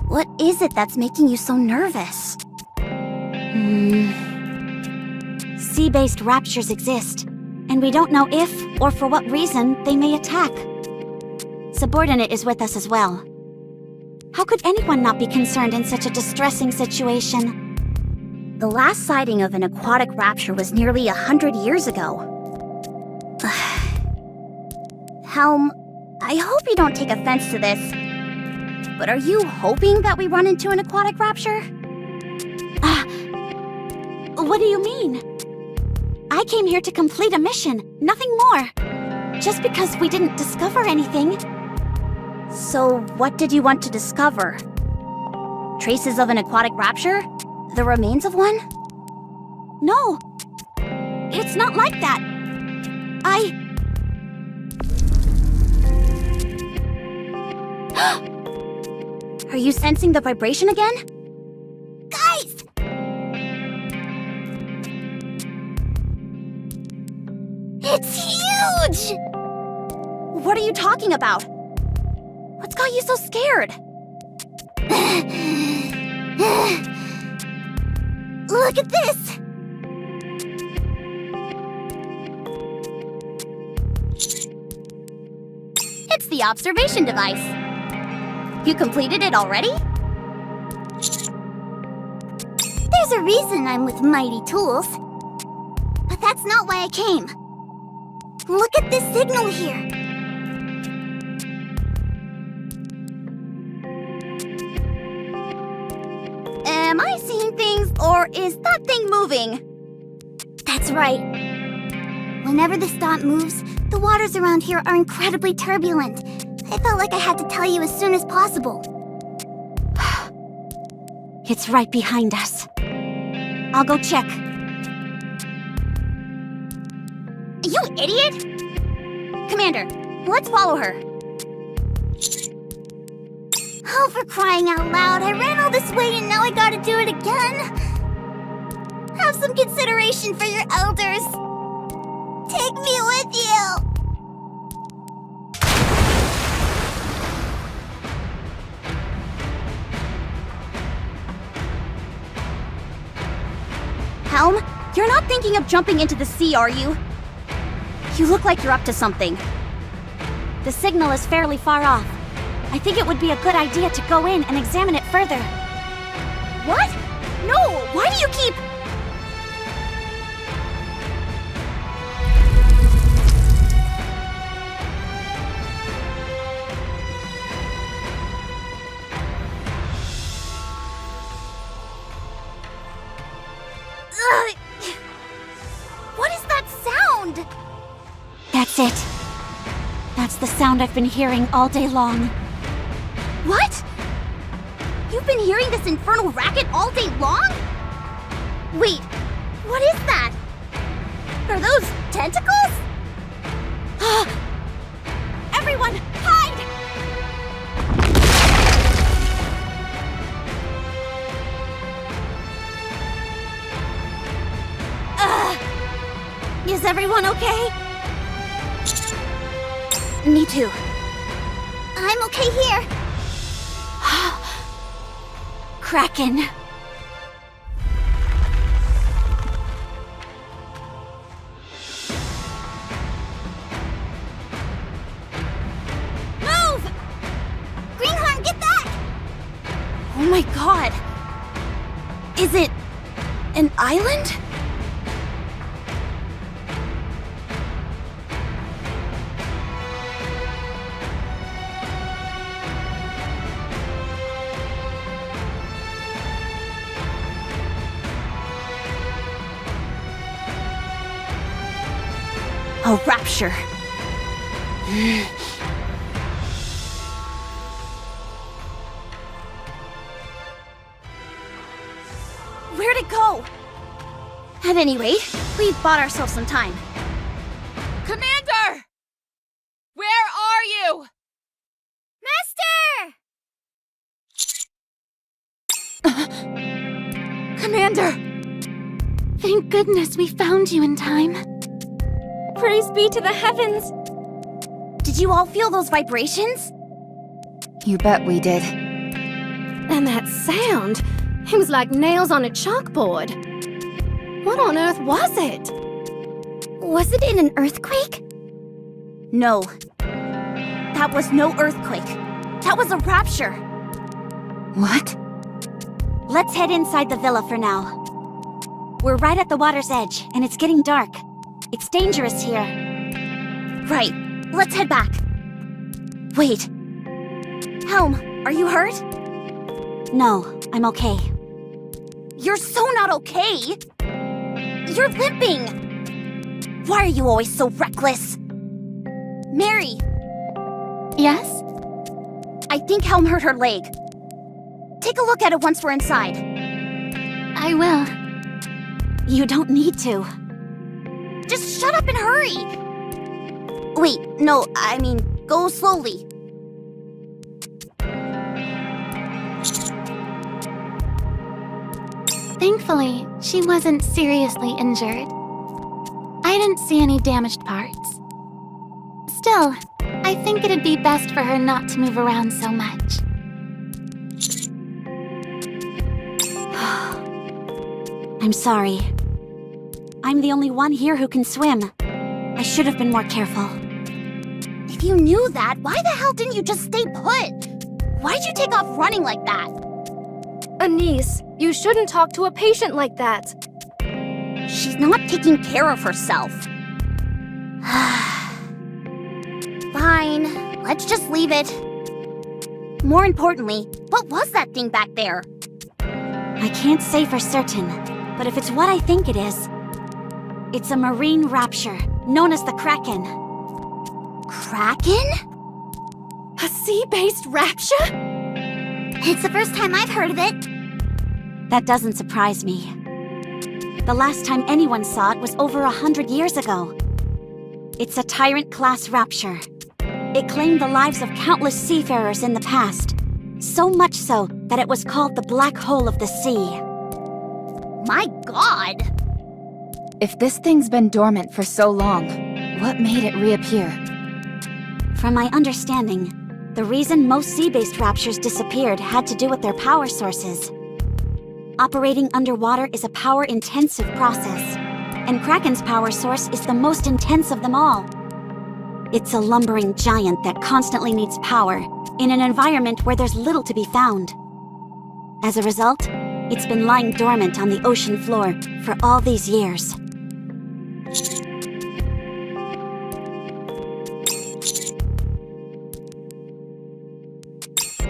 what is it that's making you so nervous? Sea-based raptures exist, and we don't know if, or for what reason, they may attack. Subordinate is with us as well. How could anyone not be concerned in such a distressing situation? The last sighting of an aquatic rapture was nearly 100 years ago. Helm, I hope you don't take offense to this, but are you hoping that we run into an aquatic rapture? What do you mean? I came here to complete a mission, nothing more. Just because we didn't discover anything. So, what did you want to discover? Traces of an aquatic rapture? The remains of one? No. It's not like that. Are you sensing the vibration again? Guys! It's huge! What are you talking about? What's got you so scared? Look at this! It's the observation device. You completed it already? There's a reason I'm with Mighty Tools. But that's not why I came. Look at this signal here. Am I seeing things, or is that thing moving? That's right. Whenever this dot moves, the waters around here are incredibly turbulent. I felt like I had to tell you as soon as possible. It's right behind us. I'll go check. You idiot! Commander, let's follow her. Oh, for crying out loud, I ran all this way and now I gotta do it again. Have some consideration for your elders. Take me with you. Helm, you're not thinking of jumping into the sea, are you? You look like you're up to something. The signal is fairly far off. I think it would be a good idea to go in and examine it further. What? No! Why do you keep... What is that sound? That's it. That's the sound I've been hearing all day long. What? You've been hearing this infernal racket all day long? Wait, what is that? Are those tentacles? Everyone, hide! Is everyone okay? Me too. I'm okay here. Kraken. Move! Greenhorn, get back! Oh my god. Is it an island? A rapture. Where'd it go? At any rate, we've bought ourselves some time. Commander! Where are you? Master! Commander! Thank goodness we found you in time. Praise be to the heavens! Did you all feel those vibrations? You bet we did. And that sound, it was like nails on a chalkboard. What on earth was it? Was it in an earthquake? No. That was no earthquake. That was a rapture. What? Let's head inside the villa for now. We're right at the water's edge, and it's getting dark. It's dangerous here. Right, let's head back. Wait. Helm, are you hurt? No, I'm okay. You're so not okay! You're limping! Why are you always so reckless? Mary, Yes? I think Helm hurt her leg. Take a look at it once we're inside. I will. You don't need to. Just shut up and hurry! Wait, no, I mean, go slowly. Thankfully, she wasn't seriously injured. I didn't see any damaged parts. Still, I think it'd be best for her not to move around so much. I'm sorry. I'm the only one here who can swim. I should have been more careful. If you knew that, why the hell didn't you just stay put? Why'd you take off running like that? Anise, you shouldn't talk to a patient like that. She's not taking care of herself. Fine, let's just leave it. More importantly, what was that thing back there? I can't say for certain, but if it's what I think it is, it's a marine rapture, known as the Kraken. Kraken? A sea-based rapture? It's the first time I've heard of it. That doesn't surprise me. The last time anyone saw it was over 100 years ago. It's a Tyrant-class rapture. It claimed the lives of countless seafarers in the past. So much so that it was called the Black Hole of the Sea. My god! If this thing's been dormant for so long, what made it reappear? From my understanding, the reason most sea-based raptures disappeared had to do with their power sources. Operating underwater is a power-intensive process, and Kraken's power source is the most intense of them all. It's a lumbering giant that constantly needs power, in an environment where there's little to be found. As a result, It's been lying dormant on the ocean floor for all these years.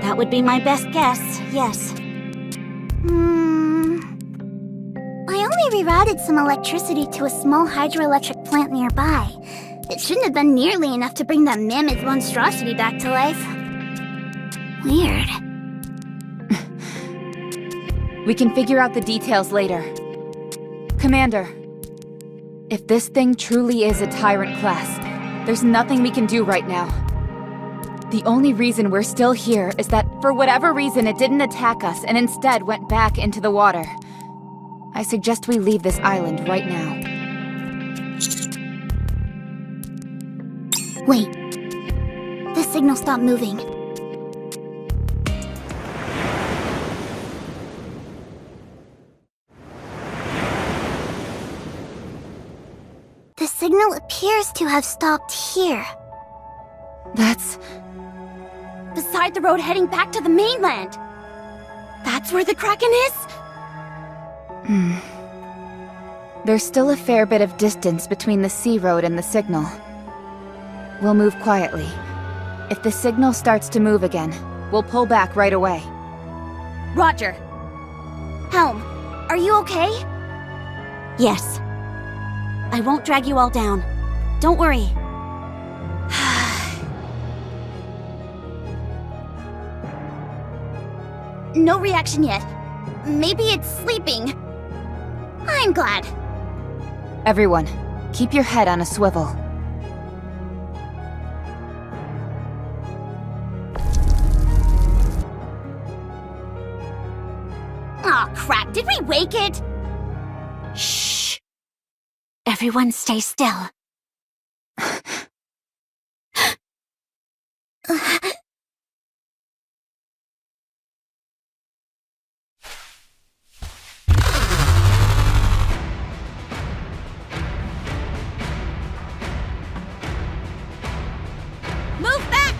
That would be my best guess, yes. I only rerouted some electricity to a small hydroelectric plant nearby. It shouldn't have been nearly enough to bring that mammoth monstrosity back to life. Weird. We can figure out the details later. Commander, if this thing truly is a Tyrant class, there's nothing we can do right now. The only reason we're still here is that, for whatever reason, it didn't attack us and instead went back into the water. I suggest we leave this island right now. Wait. The signal stopped moving. The signal appears to have stopped here. That's... Beside the road heading back to the mainland. That's where the Kraken is? There's still a fair bit of distance between the sea road and the signal. We'll move quietly. If the signal starts to move again, we'll pull back right away. Roger. Helm, are you okay? Yes. I won't drag you all down. Don't worry. No reaction yet. Maybe it's sleeping. I'm glad. Everyone, keep your head on a swivel. Aw, crap, did we wake it? Shh. Everyone stay still. Move back!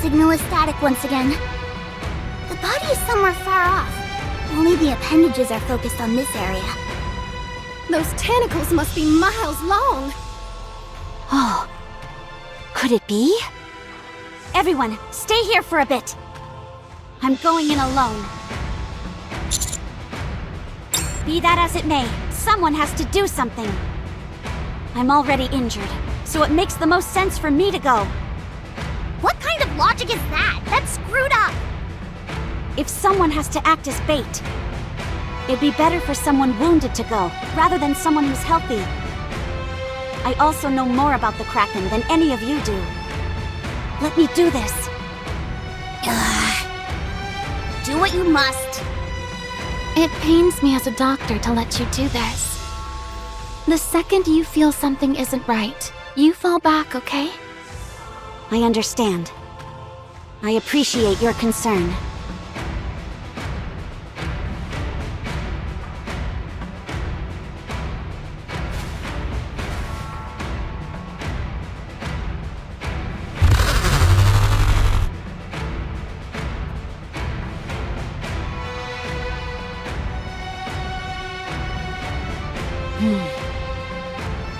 Signal is static once again. The body is somewhere far off. Only the appendages are focused on this area. Those tentacles must be miles long. Oh. Could it be? Everyone, stay here for a bit. I'm going in alone. Be that as it may, someone has to do something. I'm already injured, so it makes the most sense for me to go. What kind of logic is that? That's screwed up! If someone has to act as bait, it'd be better for someone wounded to go, rather than someone who's healthy. I also know more about the Kraken than any of you do. Let me do this. Do what you must. It pains me as a doctor to let you do this. The second you feel something isn't right, you fall back, okay? I understand. I appreciate your concern.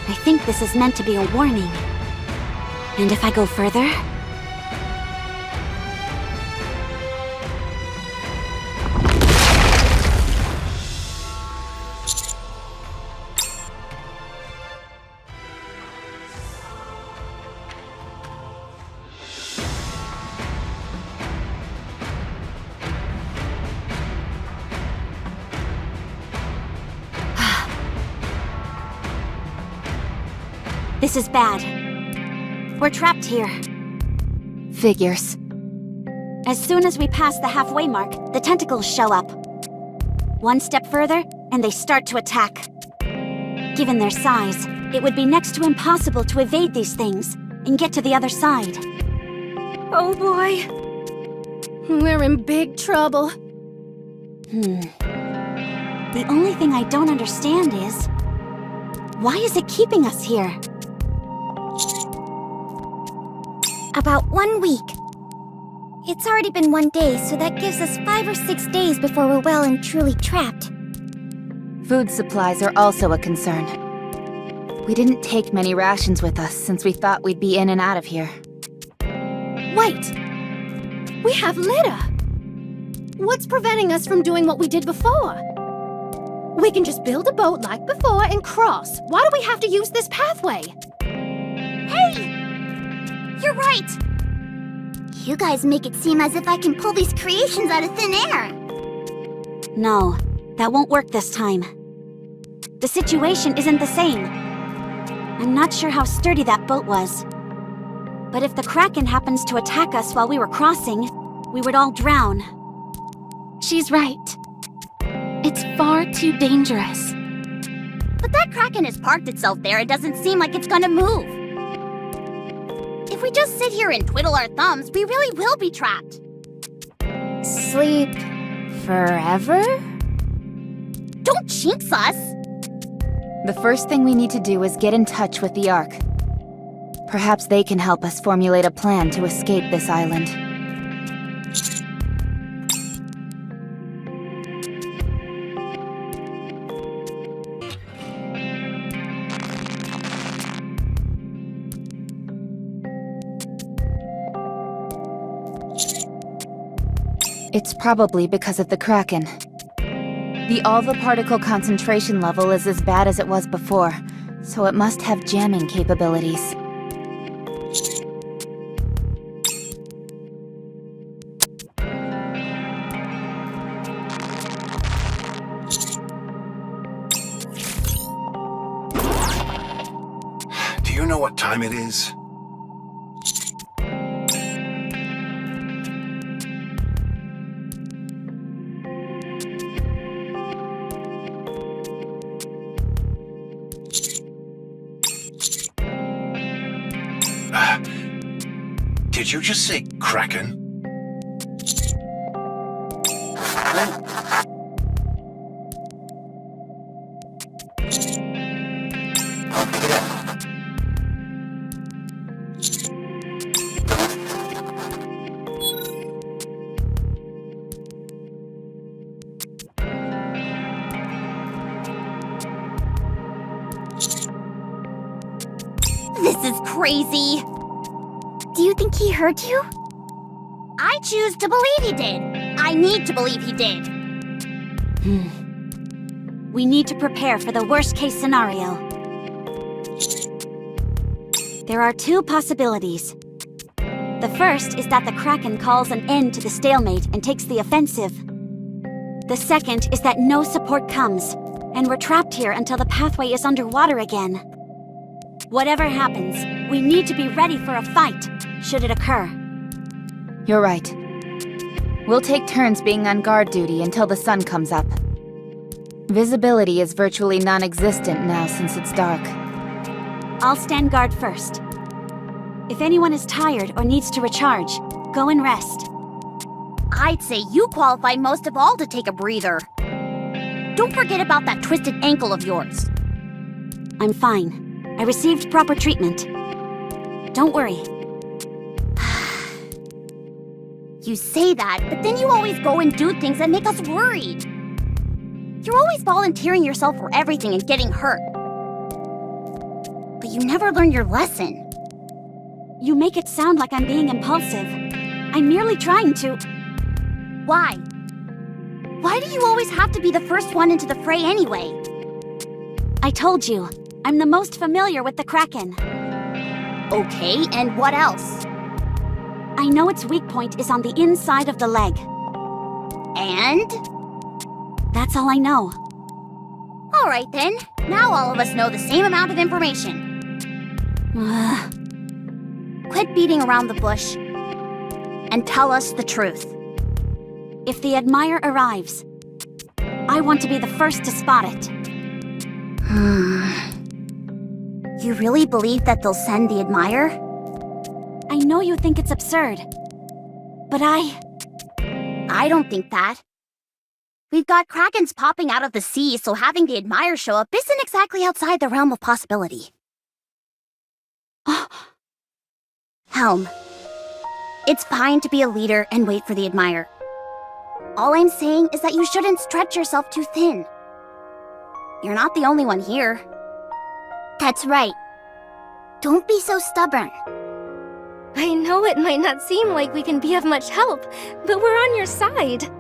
I think this is meant to be a warning. And if I go further? This is bad. We're trapped here. Figures. As soon as we pass the halfway mark, the tentacles show up. One step further, and they start to attack. Given their size, it would be next to impossible to evade these things and get to the other side. Oh boy. We're in big trouble. The only thing I don't understand is... why is it keeping us here? About 1 week. It's already been 1 day, so that gives us 5 or 6 days before we're well and truly trapped. Food supplies are also a concern. We didn't take many rations with us since we thought we'd be in and out of here. Wait! We have litter! What's preventing us from doing what we did before? We can just build a boat like before and cross. Why do we have to use this pathway? Hey! You're right! You guys make it seem as if I can pull these creations out of thin air. No, that won't work this time. The situation isn't the same. I'm not sure how sturdy that boat was. But if the Kraken happens to attack us while we were crossing, we would all drown. She's right. It's far too dangerous. But that Kraken has parked itself there. It doesn't seem like it's gonna move. If we just sit here and twiddle our thumbs, we really will be trapped. Sleep forever? Don't jinx us! The first thing we need to do is get in touch with the Ark. Perhaps they can help us formulate a plan to escape this island. It's probably because of the Kraken. The Alva particle concentration level is as bad as it was before, so it must have jamming capabilities. Do you know what time it is? Did you just say Kraken? This is crazy. Do you think he hurt you? I choose to believe he did. I need to believe he did. We need to prepare for the worst-case scenario. There are 2 possibilities. The first is that the Kraken calls an end to the stalemate and takes the offensive. The second is that no support comes, and we're trapped here until the pathway is underwater again. Whatever happens, we need to be ready for a fight, should it occur. You're right. We'll take turns being on guard duty until the sun comes up. Visibility is virtually non-existent now since it's dark. I'll stand guard first. If anyone is tired or needs to recharge, go and rest. I'd say you qualify most of all to take a breather. Don't forget about that twisted ankle of yours. I'm fine. I received proper treatment. Don't worry. You say that, but then you always go and do things that make us worried. You're always volunteering yourself for everything and getting hurt. But you never learn your lesson. You make it sound like I'm being impulsive. I'm merely trying to... Why? Why do you always have to be the first one into the fray anyway? I told you, I'm the most familiar with the Kraken. Okay, and what else? I know its weak point is on the inside of the leg. And? That's all I know. All right then. Now all of us know the same amount of information. Quit beating around the bush and tell us the truth. If the Admire arrives, I want to be the first to spot it. You really believe that they'll send the Admire? I know you think it's absurd, but I don't think that. We've got krakens popping out of the sea, so having the Admire show up isn't exactly outside the realm of possibility. Helm, it's fine to be a leader and wait for the Admire. All I'm saying is that you shouldn't stretch yourself too thin. You're not the only one here. That's right. Don't be so stubborn. I know it might not seem like we can be of much help, but we're on your side.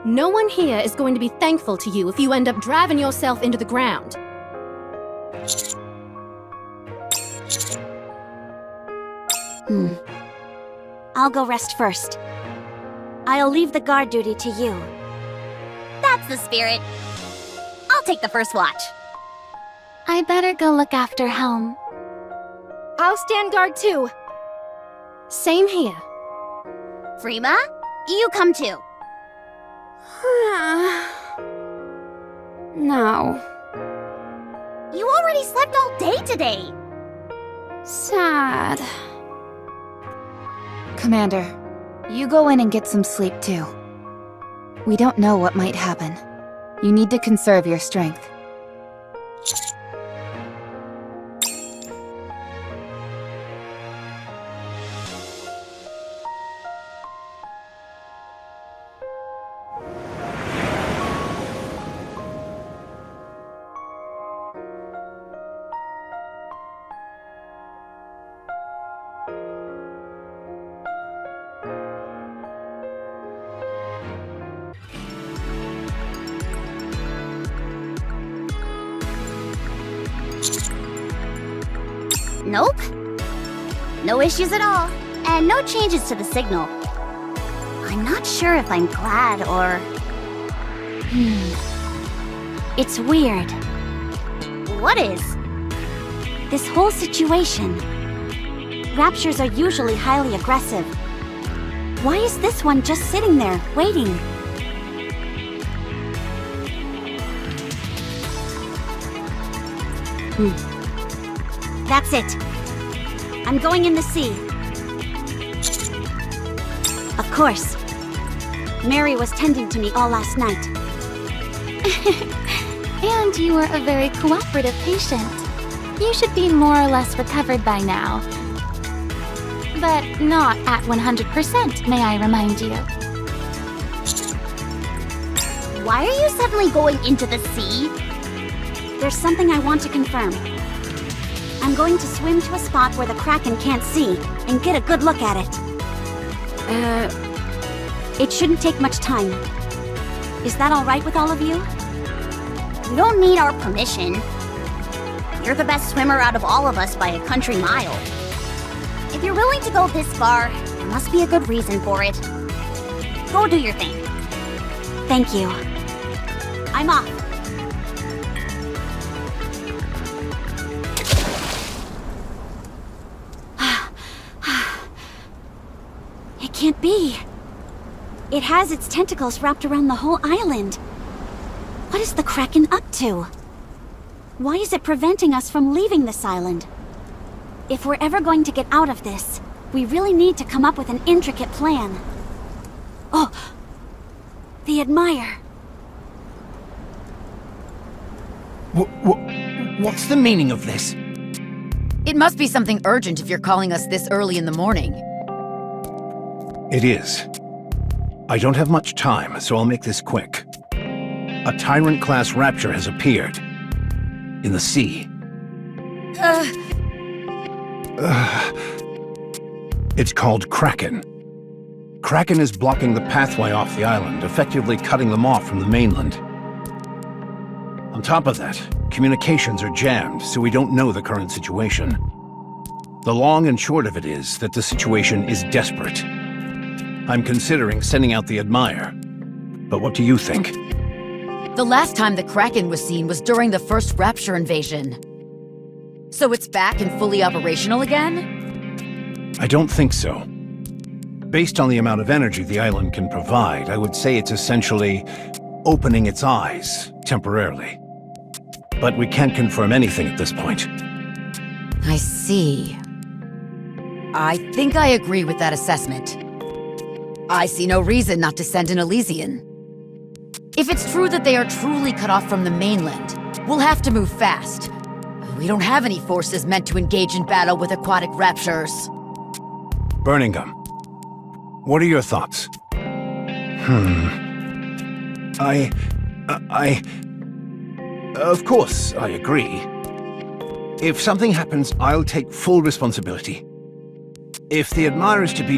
No one here is going to be thankful to you if you end up driving yourself into the ground. I'll go rest first. I'll leave the guard duty to you. That's the spirit. I'll take the first watch. I better go look after Helm. I'll stand guard too. Same here. Frima, you come too. No. You already slept all day today. Sad. Commander, you go in and get some sleep too. We don't know what might happen. You need to conserve your strength. Nope. No issues at all. And no changes to the signal. I'm not sure if I'm glad or... It's weird. What is? This whole situation. Raptures are usually highly aggressive. Why is this one just sitting there, waiting? That's it. I'm going in the sea. Of course. Mary was tending to me all last night. And you were a very cooperative patient. You should be more or less recovered by now. But not at 100%, may I remind you. Why are you suddenly going into the sea? There's something I want to confirm. I'm going to swim to a spot where the Kraken can't see and get a good look at it. It shouldn't take much time. Is that all right with all of you? You don't need our permission. You're the best swimmer out of all of us by a country mile. If you're willing to go this far, there must be a good reason for it. Go do your thing. Thank you. I'm off. It can't be. It has its tentacles wrapped around the whole island. What is the Kraken up to? Why is it preventing us from leaving this island? If we're ever going to get out of this, we really need to come up with an intricate plan. Oh! The Admire. What's the meaning of this? It must be something urgent if you're calling us this early in the morning. It is. I don't have much time, so I'll make this quick. A Tyrant-class Rapture has appeared. In the sea. It's called Kraken. Kraken is blocking the pathway off the island, effectively cutting them off from the mainland. On top of that, communications are jammed, so we don't know the current situation. The long and short of it is that the situation is desperate. I'm considering sending out the Admire. But what do you think? The last time the Kraken was seen was during the first Rapture invasion. So it's back and fully operational again? I don't think so. Based on the amount of energy the island can provide, I would say it's essentially opening its eyes, temporarily. But we can't confirm anything at this point. I see. I think I agree with that assessment. I see no reason not to send an Elysian. If it's true that they are truly cut off from the mainland, we'll have to move fast. We don't have any forces meant to engage in battle with aquatic raptures. Birmingham, what are your thoughts? Of course, I agree. If something happens, I'll take full responsibility. If the Admirer is to be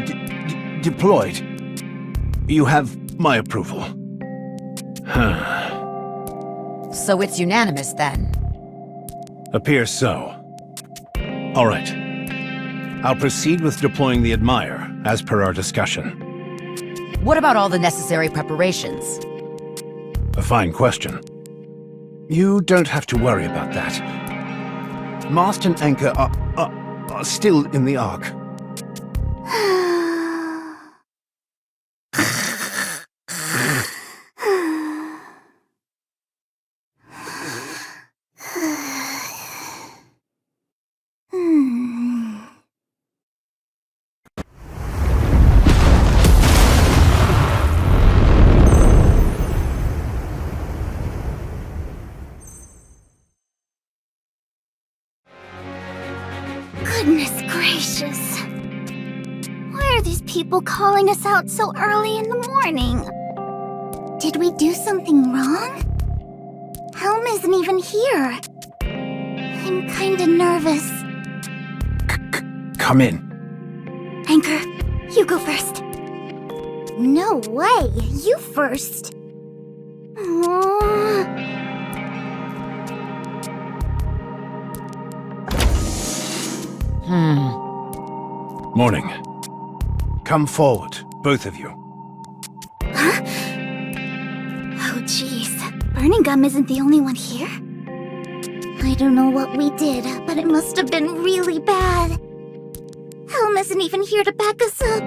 deployed, you have my approval. So it's unanimous then? Appears so. All right. I'll proceed with deploying the Admirer, as per our discussion. What about all the necessary preparations? A fine question. You don't have to worry about that. Mast and anchor are still in the Ark. Goodness gracious. Why are these people calling us out so early in the morning? Did we do something wrong? Helm isn't even here. I'm kinda nervous. Come in. Anchor, you go first. No way, you first. Morning. Come forward, both of you. Huh? Oh jeez, Birmingham isn't the only one here? I don't know what we did, but it must have been really bad. Helm isn't even here to back us up.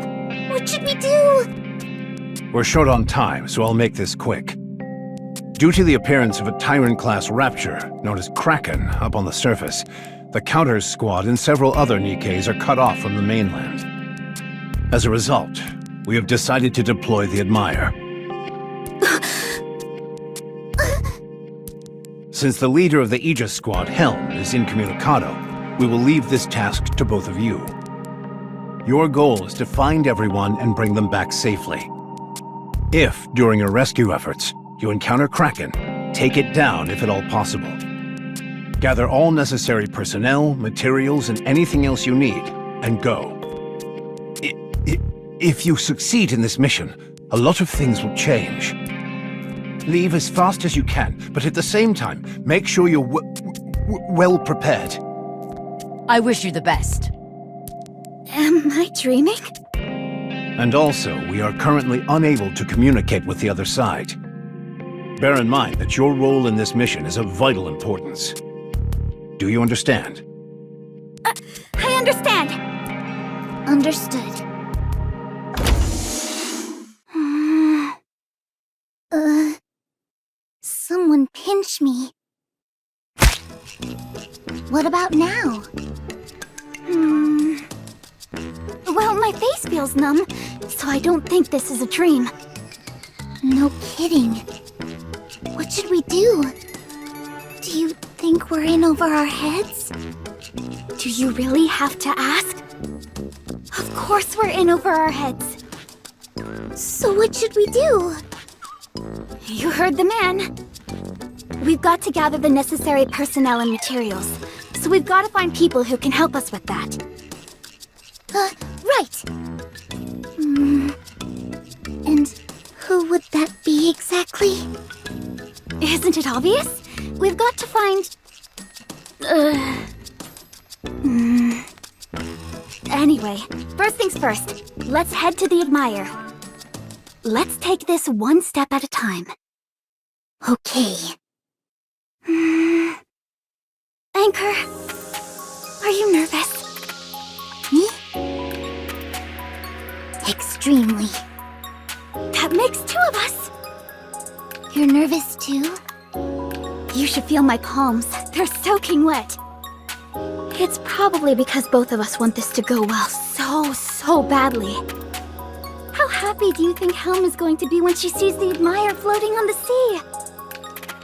What should we do? We're short on time, so I'll make this quick. Due to the appearance of a Tyrant-class Rapture, known as Kraken, up on the surface, the Counters squad and several other Nikkes are cut off from the mainland. As a result, we have decided to deploy the Admirer. Since the leader of the Aegis squad, Helm, is incommunicado, we will leave this task to both of you. Your goal is to find everyone and bring them back safely. If, during your rescue efforts, you encounter Kraken, take it down if at all possible. Gather all necessary personnel, materials, and anything else you need, and go. If you succeed in this mission, a lot of things will change. Leave as fast as you can, but at the same time, make sure you're well prepared. I wish you the best. Am I dreaming? And also, we are currently unable to communicate with the other side. Bear in mind that your role in this mission is of vital importance. Do you understand? I understand. Understood. Someone pinch me. What about now? Well, my face feels numb, so I don't think this is a dream. No kidding. What should we do? Do you think we're in over our heads? Do you really have to ask? Of course we're in over our heads. So what should we do? You heard the man. We've got to gather the necessary personnel and materials, so we've got to find people who can help us with that. Right. And who would that be exactly? Isn't it obvious? We've got to find... Anyway, first things first, let's head to the Admirer. Let's take this one step at a time. Okay. Anchor, are you nervous? Me? Extremely. That makes two of us. You're nervous too? You should feel my palms. They're soaking wet. It's probably because both of us want this to go well so badly. How happy happy do you think Helm is going to be when she sees the Admire floating on the sea?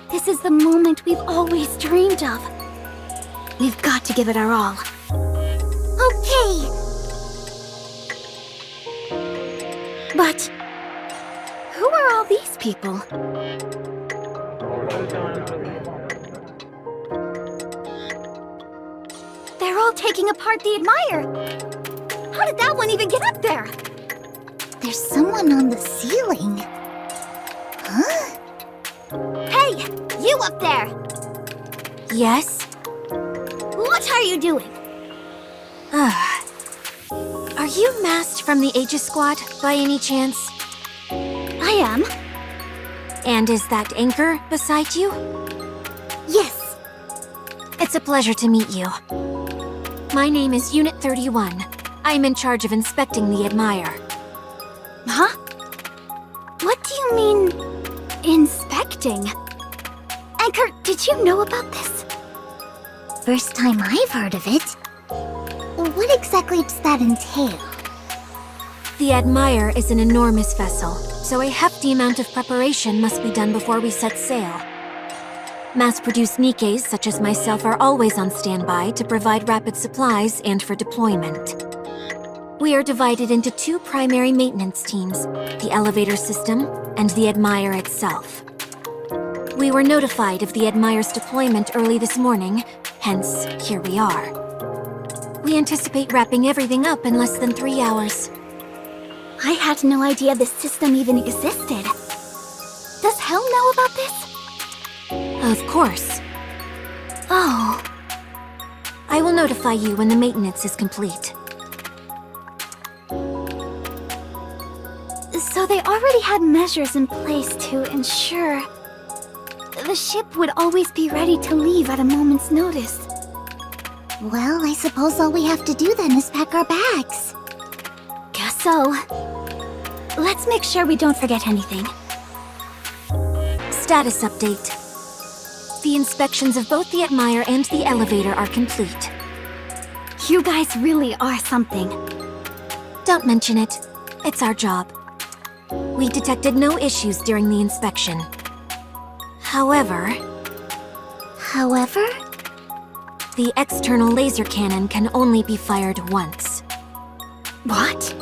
This is the moment we've always dreamed of. We've got to give it our all. Okay! But who are all these people? They're all taking apart the Admire! How did that one even get up there? There's someone on the ceiling. Huh? Hey! You up there! Yes? What are you doing? Are you masked from the Aegis Squad, by any chance? I am. And is that Anchor beside you? Yes. It's a pleasure to meet you. My name is Unit 31. I'm in charge of inspecting the Admire. Huh? What do you mean, inspecting? Anchor, did you know about this? First time I've heard of it. What exactly does that entail? The Admire is an enormous vessel, so a hefty amount of preparation must be done before we set sail. Mass-produced Nikkes such as myself are always on standby to provide rapid supplies and for deployment. We are divided into two primary maintenance teams, the elevator system and the Admire itself. We were notified of the Admire's deployment early this morning, hence, here we are. We anticipate wrapping everything up in less than 3 hours. I had no idea this system even existed. Does Helm know about this? Of course. Oh. I will notify you when the maintenance is complete. So they already had measures in place to ensure the ship would always be ready to leave at a moment's notice. Well, I suppose all we have to do then is pack our bags. Guess so. Let's make sure we don't forget anything. Status update. The inspections of both the Admire and the elevator are complete. You guys really are something. Don't mention it. It's our job. We detected no issues during the inspection. However, the external laser cannon can only be fired once. What?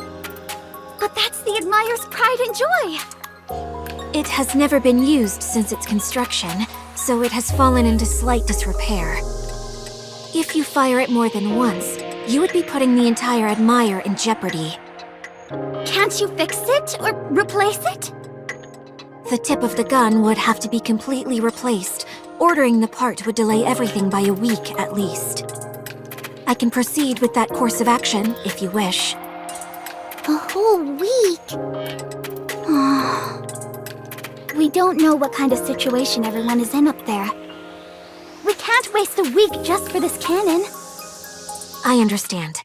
But that's the Admire's pride and joy! It has never been used since its construction, so it has fallen into slight disrepair. If you fire it more than once, you would be putting the entire Admire in jeopardy. Can't you fix it or replace it? The tip of the gun would have to be completely replaced. Ordering the part would delay everything by a week at least. I can proceed with that course of action if you wish. A whole week? We don't know what kind of situation everyone is in up there. We can't waste a week just for this cannon. I understand.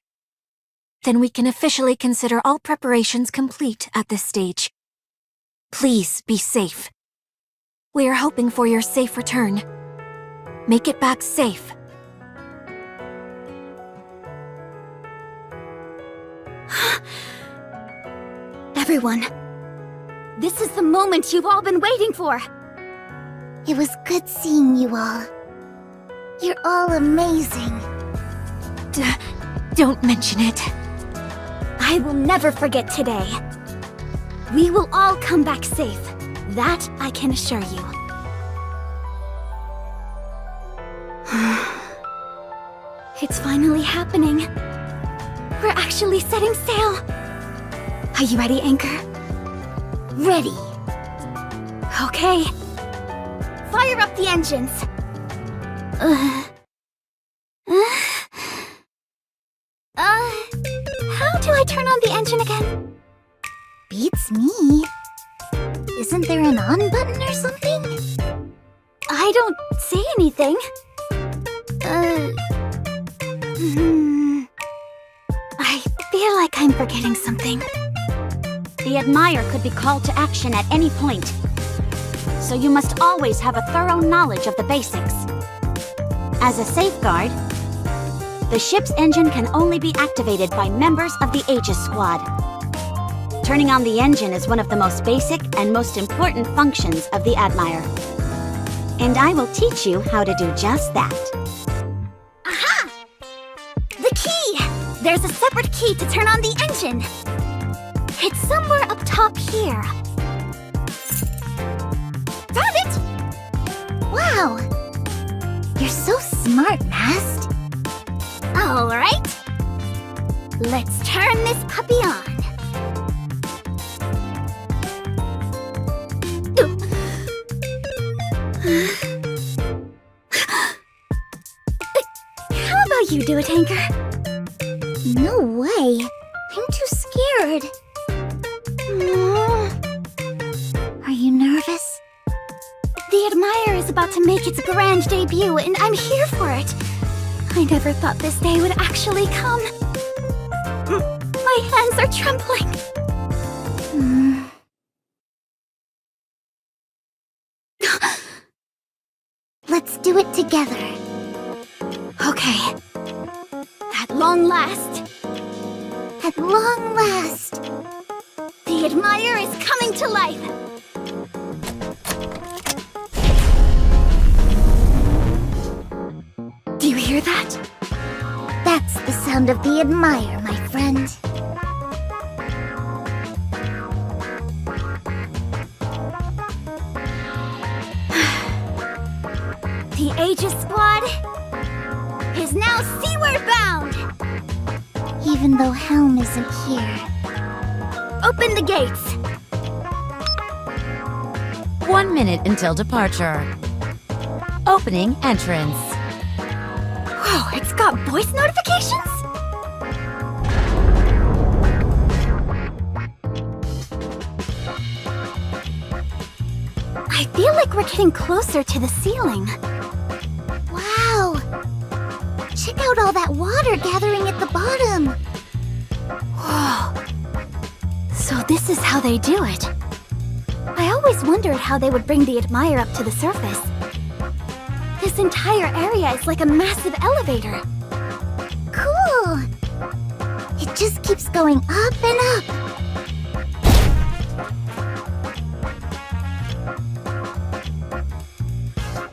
Then we can officially consider all preparations complete at this stage. Please be safe. We are hoping for your safe return. Make it back safe. Everyone, this is the moment you've all been waiting for. It was good seeing you all. You're all amazing. Don't mention it. I will never forget today. We will all come back safe. That I can assure you. It's finally happening. We're actually setting sail. Are you ready, Anchor? Ready. Okay. Fire up the engines. How do I turn on the engine again? Beats me. Isn't there an on button or something? I don't see anything. I feel like I'm forgetting something. The Admire could be called to action at any point, so you must always have a thorough knowledge of the basics. As a safeguard, the ship's engine can only be activated by members of the Aegis Squad. Turning on the engine is one of the most basic and most important functions of the Admire. And I will teach you how to do just that. Aha! The key! There's a separate key to turn on the engine. It's somewhere up top here. Found it! Wow! You're so smart, Mast. All right. Let's turn this puppy on. How about you do it, Anchor? No way. I'm too scared. Are you nervous? The Admire is about to make its grand debut, and I'm here for it. I never thought this day would actually come. My hands are trembling. Let's do it together. Okay. At long last. At long last. The Admire is coming to life. Do you hear that? That's the sound of the Admire, my friend. The Aegis Squad is now seaward bound. Even though Helm isn't here. Open the gates. 1 minute until departure. Opening entrance. Whoa, it's got voice notifications? I feel like we're getting closer to the ceiling. Wow! Check out all that water gathering at the bottom. Whoa. So this is how they do it. I always wondered how they would bring the Admire up to the surface. This entire area is like a massive elevator. Cool! It just keeps going up and up.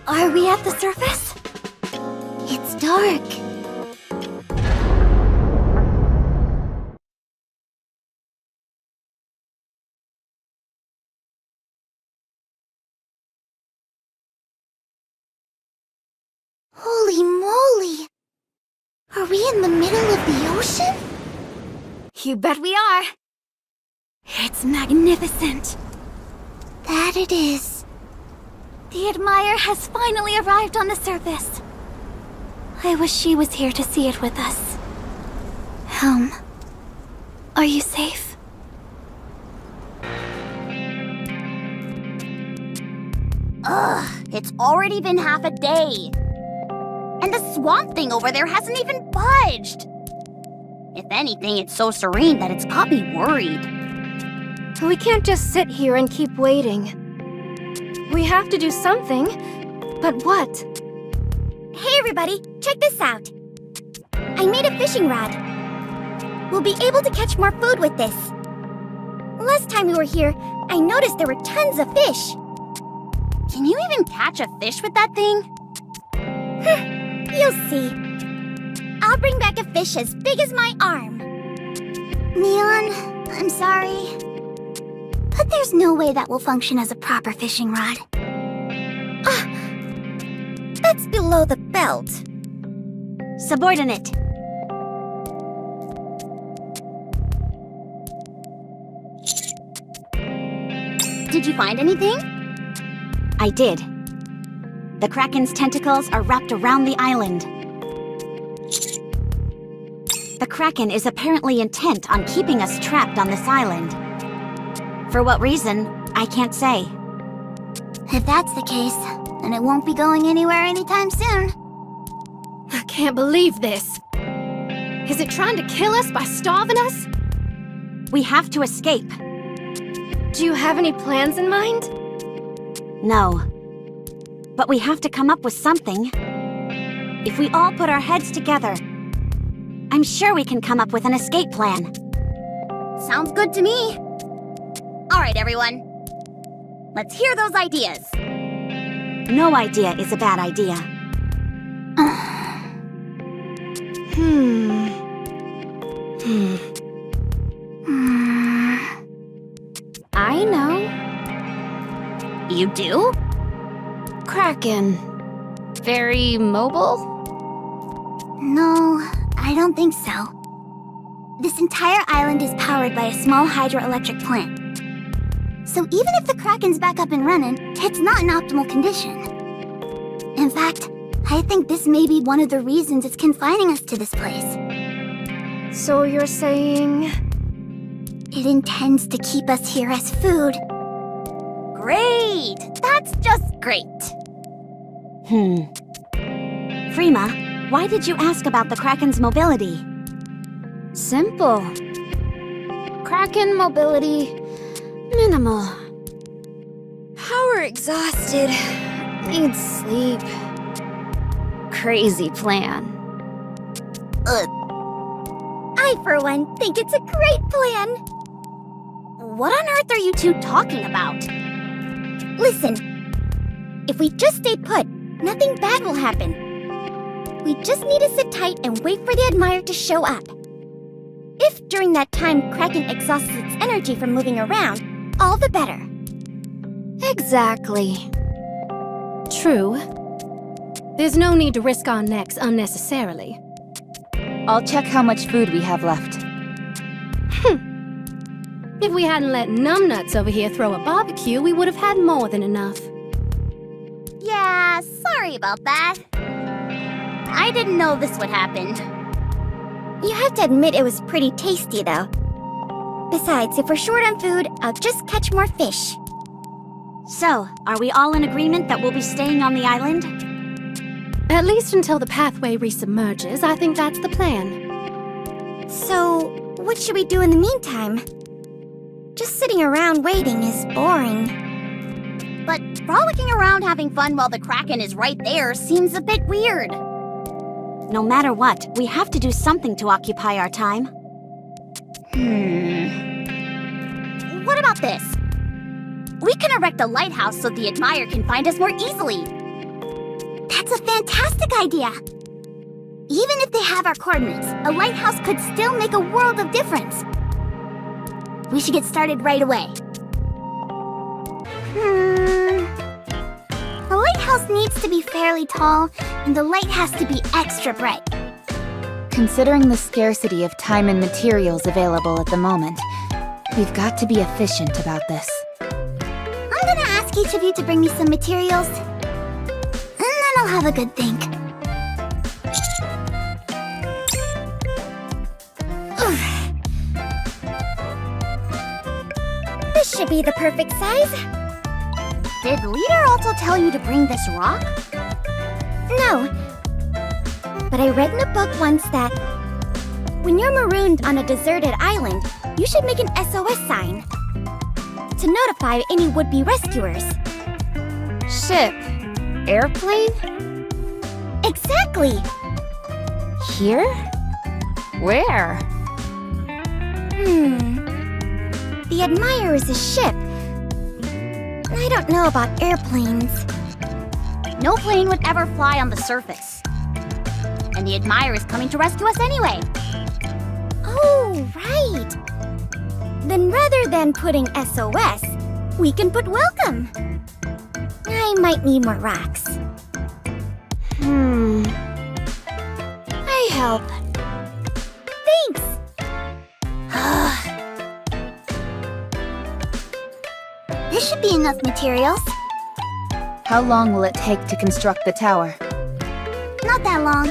Are we at the surface? It's dark. Holy moly! Are we in the middle of the ocean? You bet we are. It's magnificent. That it is. The Admire has finally arrived on the surface. I wish she was here to see it with us. Helm, are you safe? Ugh, it's already been half a day. And the swamp thing over there hasn't even budged. If anything, it's so serene that it's got me worried. We can't just sit here and keep waiting. We have to do something. But what? Hey everybody, check this out. I made a fishing rod. We'll be able to catch more food with this. Last time we were here, I noticed there were tons of fish. Can you even catch a fish with that thing? You'll see. I'll bring back a fish as big as my arm. Neon, I'm sorry. But there's no way that will function as a proper fishing rod. That's below the belt. Subordinate. Did you find anything? I did. The Kraken's tentacles are wrapped around the island. The Kraken is apparently intent on keeping us trapped on this island. For what reason, I can't say. If that's the case, then it won't be going anywhere anytime soon. I can't believe this. Is it trying to kill us by starving us? We have to escape. Do you have any plans in mind? No. But we have to come up with something. If we all put our heads together, I'm sure we can come up with an escape plan. Sounds good to me. Alright, everyone. Let's hear those ideas. No idea is a bad idea. I know. You do? Kraken. Very mobile? No, I don't think so. This entire island is powered by a small hydroelectric plant. So even if the Kraken's back up and running, it's not in optimal condition. In fact, I think this may be one of the reasons it's confining us to this place. So you're saying... It intends to keep us here as food. Great! That's just great. Freema, why did you ask about the Kraken's mobility? Simple. Kraken mobility... minimal. Power exhausted. Needs sleep. Crazy plan. I, for one, think it's a great plan. What on earth are you two talking about? Listen, if we just stay put, nothing bad will happen. We just need to sit tight and wait for the Admire to show up. If during that time Kraken exhausts its energy from moving around, all the better. Exactly. True. There's no need to risk our necks unnecessarily. I'll check how much food we have left. If we hadn't let numbnuts over here throw a barbecue, we would have had more than enough. Yeah, sorry about that. I didn't know this would happen. You have to admit it was pretty tasty, though. Besides, if we're short on food, I'll just catch more fish. So, are we all in agreement that we'll be staying on the island? At least until the pathway resubmerges, I think that's the plan. So, what should we do in the meantime? Just sitting around waiting is boring. But frolicking around having fun while the Kraken is right there seems a bit weird. No matter what, we have to do something to occupy our time. What about this? We can erect a lighthouse so the Admire can find us more easily. That's a fantastic idea! Even if they have our coordinates, a lighthouse could still make a world of difference. We should get started right away. The lighthouse needs to be fairly tall, and the light has to be extra bright. Considering the scarcity of time and materials available at the moment, we've got to be efficient about this. I'm gonna ask each of you to bring me some materials, and then I'll have a good think. This should be the perfect size. Did Leader also tell you to bring this rock? No. But I read in a book once that when you're marooned on a deserted island, you should make an SOS sign to notify any would-be rescuers. Ship. Airplane? Exactly! Here? Where? The Admire is a ship. I don't know about airplanes. No plane would ever fly on the surface. And the Admire is coming to rescue us anyway. Oh, right! Then rather than putting SOS, we can put welcome. I might need more rocks. I help. Thanks! This should be enough materials. How long will it take to construct the tower? Not that long.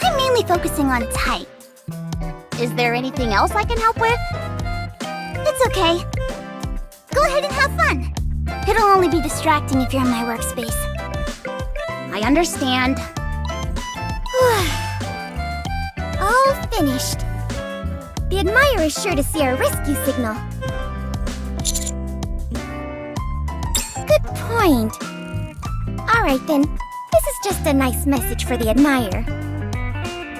I'm mainly focusing on its height. Is there anything else I can help with? It's okay. Go ahead and have fun. It'll only be distracting if you're in my workspace. I understand. All finished. The Admire is sure to see our rescue signal. Good point. Alright then, this is just a nice message for the Admire.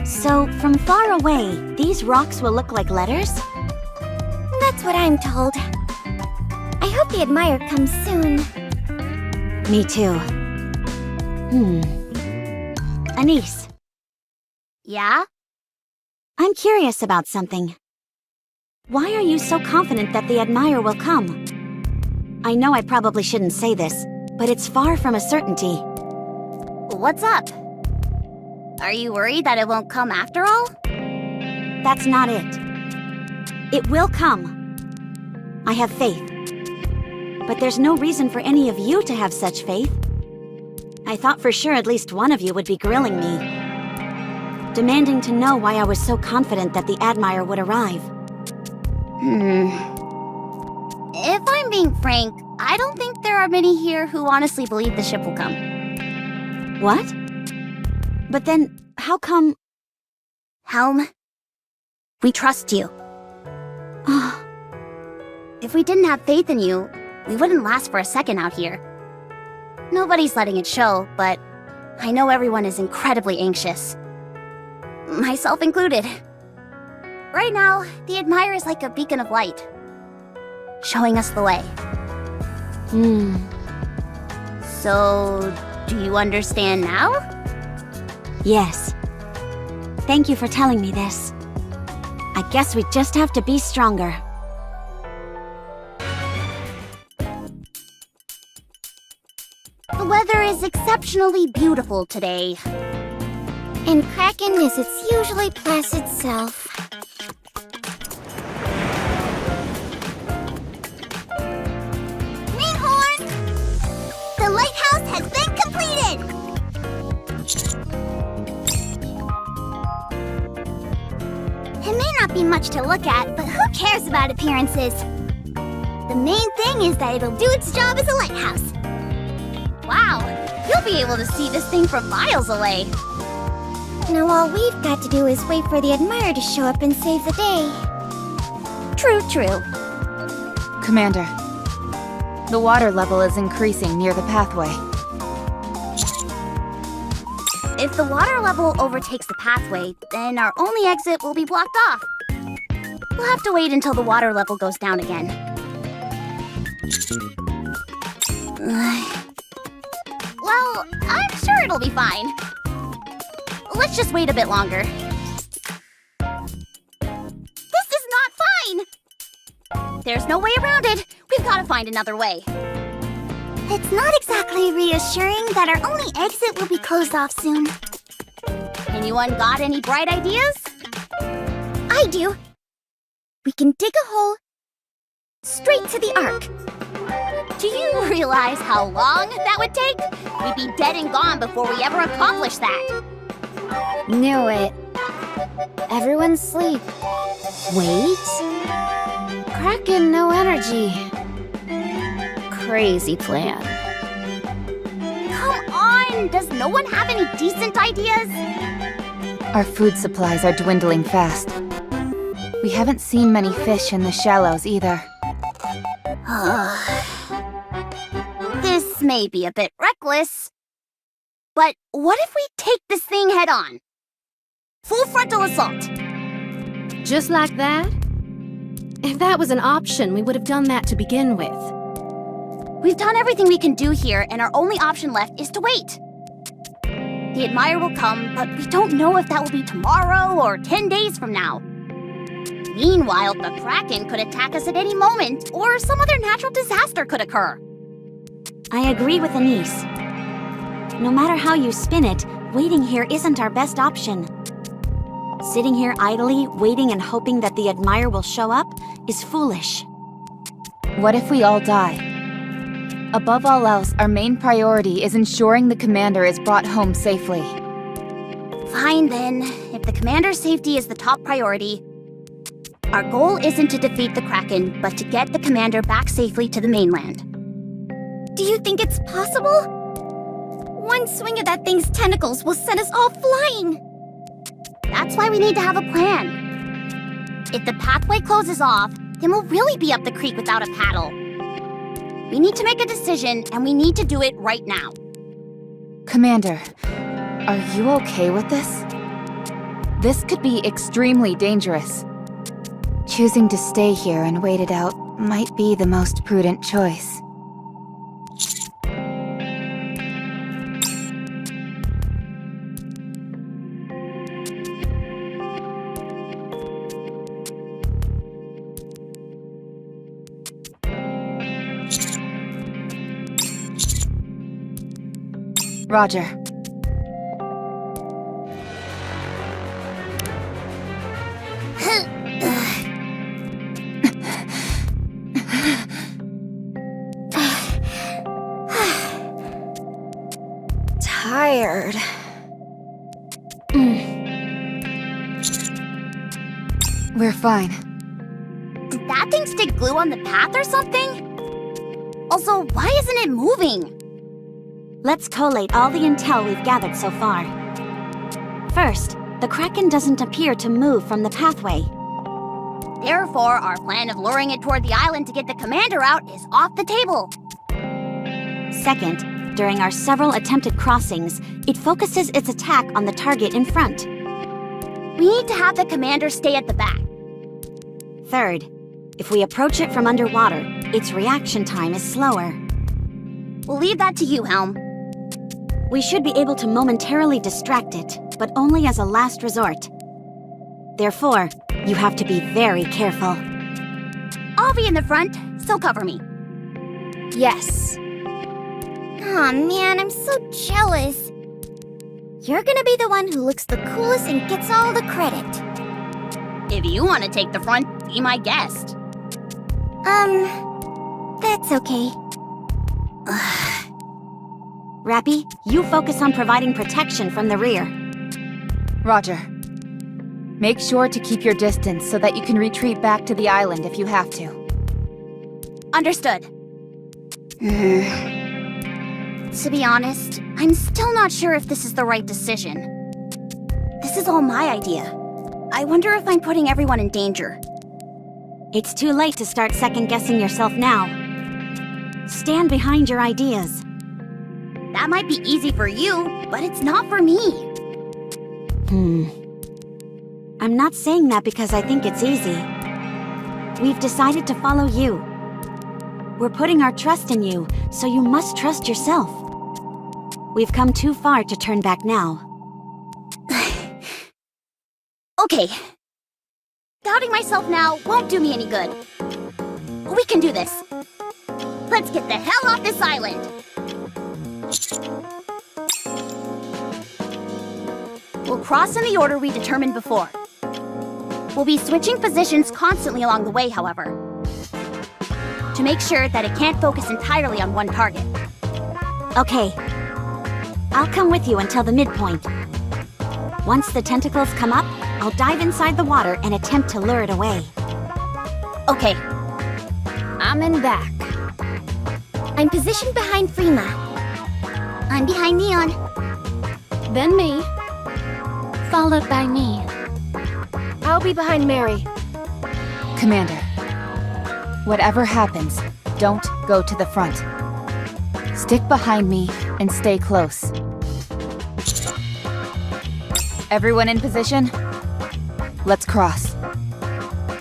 So, from far away, these rocks will look like letters? That's what I'm told. I hope the Admire comes soon. Me too. Anise, Yeah? I'm curious about something. Why are you so confident that the Admire will come? I know I probably shouldn't say this, but it's far from a certainty. What's up? Are you worried that it won't come after all? That's not it. It will come. I have faith. But there's no reason for any of you to have such faith. I thought for sure at least one of you would be grilling me, demanding to know why I was so confident that the Admire would arrive. If I'm being frank, I don't think there are many here who honestly believe the ship will come. What? But then, how come... Helm, we trust you. Ah, If we didn't have faith in you, we wouldn't last for a second out here. Nobody's letting it show, but I know everyone is incredibly anxious. Myself included. Right now, the Admire is like a beacon of light, showing us the way. So, do you understand now? Yes. Thank you for telling me this. I guess we just have to be stronger. The weather is exceptionally beautiful today. And Kraken is its usually placid self. Ninghorn! The lighthouse has been completed! It may not be much to look at, but who cares about appearances? The main thing is that it'll do its job as a lighthouse. Wow, you'll be able to see this thing from miles away. Now all we've got to do is wait for the Admire to show up and save the day. True. Commander, the water level is increasing near the pathway. If the water level overtakes the pathway, then our only exit will be blocked off. We'll have to wait until the water level goes down again. Well, I'm sure it'll be fine. Let's just wait a bit longer. This is not fine! There's no way around it. We've got to find another way. It's not exactly reassuring that our only exit will be closed off soon. Anyone got any bright ideas? I do. We can dig a hole straight to the Ark. Do you realize how long that would take? We'd be dead and gone before we ever accomplish that. Knew it. Everyone sleep. Wait. Kraken, no energy. Crazy plan. Come on! Does no one have any decent ideas? Our food supplies are dwindling fast. We haven't seen many fish in the shallows either. This may be a bit reckless, but what if we take this thing head on? Full frontal assault! Just like that? If that was an option, we would have done that to begin with. We've done everything we can do here, and our only option left is to wait. The Admire will come, but we don't know if that will be tomorrow or 10 days from now. Meanwhile, the Kraken could attack us at any moment, or some other natural disaster could occur. I agree with Anise. No matter how you spin it, waiting here isn't our best option. Sitting here idly, waiting and hoping that the Admire will show up, is foolish. What if we all die? Above all else, our main priority is ensuring the commander is brought home safely. Fine then, if the Commander's safety is the top priority, our goal isn't to defeat the Kraken, but to get the Commander back safely to the mainland. Do you think it's possible? One swing of that thing's tentacles will send us all flying! That's why we need to have a plan. If the pathway closes off, then we'll really be up the creek without a paddle. We need to make a decision, and we need to do it right now. Commander, are you okay with this? This could be extremely dangerous. Choosing to stay here and wait it out might be the most prudent choice. Roger. Tired. We're fine. Did that thing stick glue on the path or something? Also, why isn't it moving? Let's collate all the intel we've gathered so far. First, the Kraken doesn't appear to move from the pathway. Therefore, our plan of luring it toward the island to get the commander out is off the table. Second, during our several attempted crossings, it focuses its attack on the target in front. We need to have the commander stay at the back. Third, if we approach it from underwater, its reaction time is slower. We'll leave that to you, Helm. We should be able to momentarily distract it, but only as a last resort. Therefore, you have to be very careful. I'll be in the front, so cover me. Yes. Aw, man, I'm so jealous. You're gonna be the one who looks the coolest and gets all the credit. If you want to take the front, be my guest. That's okay. Rappy, you focus on providing protection from the rear. Roger. Make sure to keep your distance so that you can retreat back to the island if you have to. Understood. To be honest, I'm still not sure if this is the right decision. This is all my idea. I wonder if I'm putting everyone in danger. It's too late to start second-guessing yourself now. Stand behind your ideas. That might be easy for you, but it's not for me. I'm not saying that because I think it's easy. We've decided to follow you. We're putting our trust in you, so you must trust yourself. We've come too far to turn back now. Okay. Doubting myself now won't do me any good. We can do this. Let's get the hell off this island! We'll cross in the order we determined before. We'll be switching positions constantly along the way, however, to make sure that it can't focus entirely on one target. Okay. I'll come with you until the midpoint. Once the tentacles come up, I'll dive inside the water and attempt to lure it away. Okay. I'm in back. I'm positioned behind Freema. I'm behind Neon. Then me. Followed by me. I'll be behind Mary. Commander, whatever happens, don't go to the front. Stick behind me and stay close. Everyone in position? Let's cross.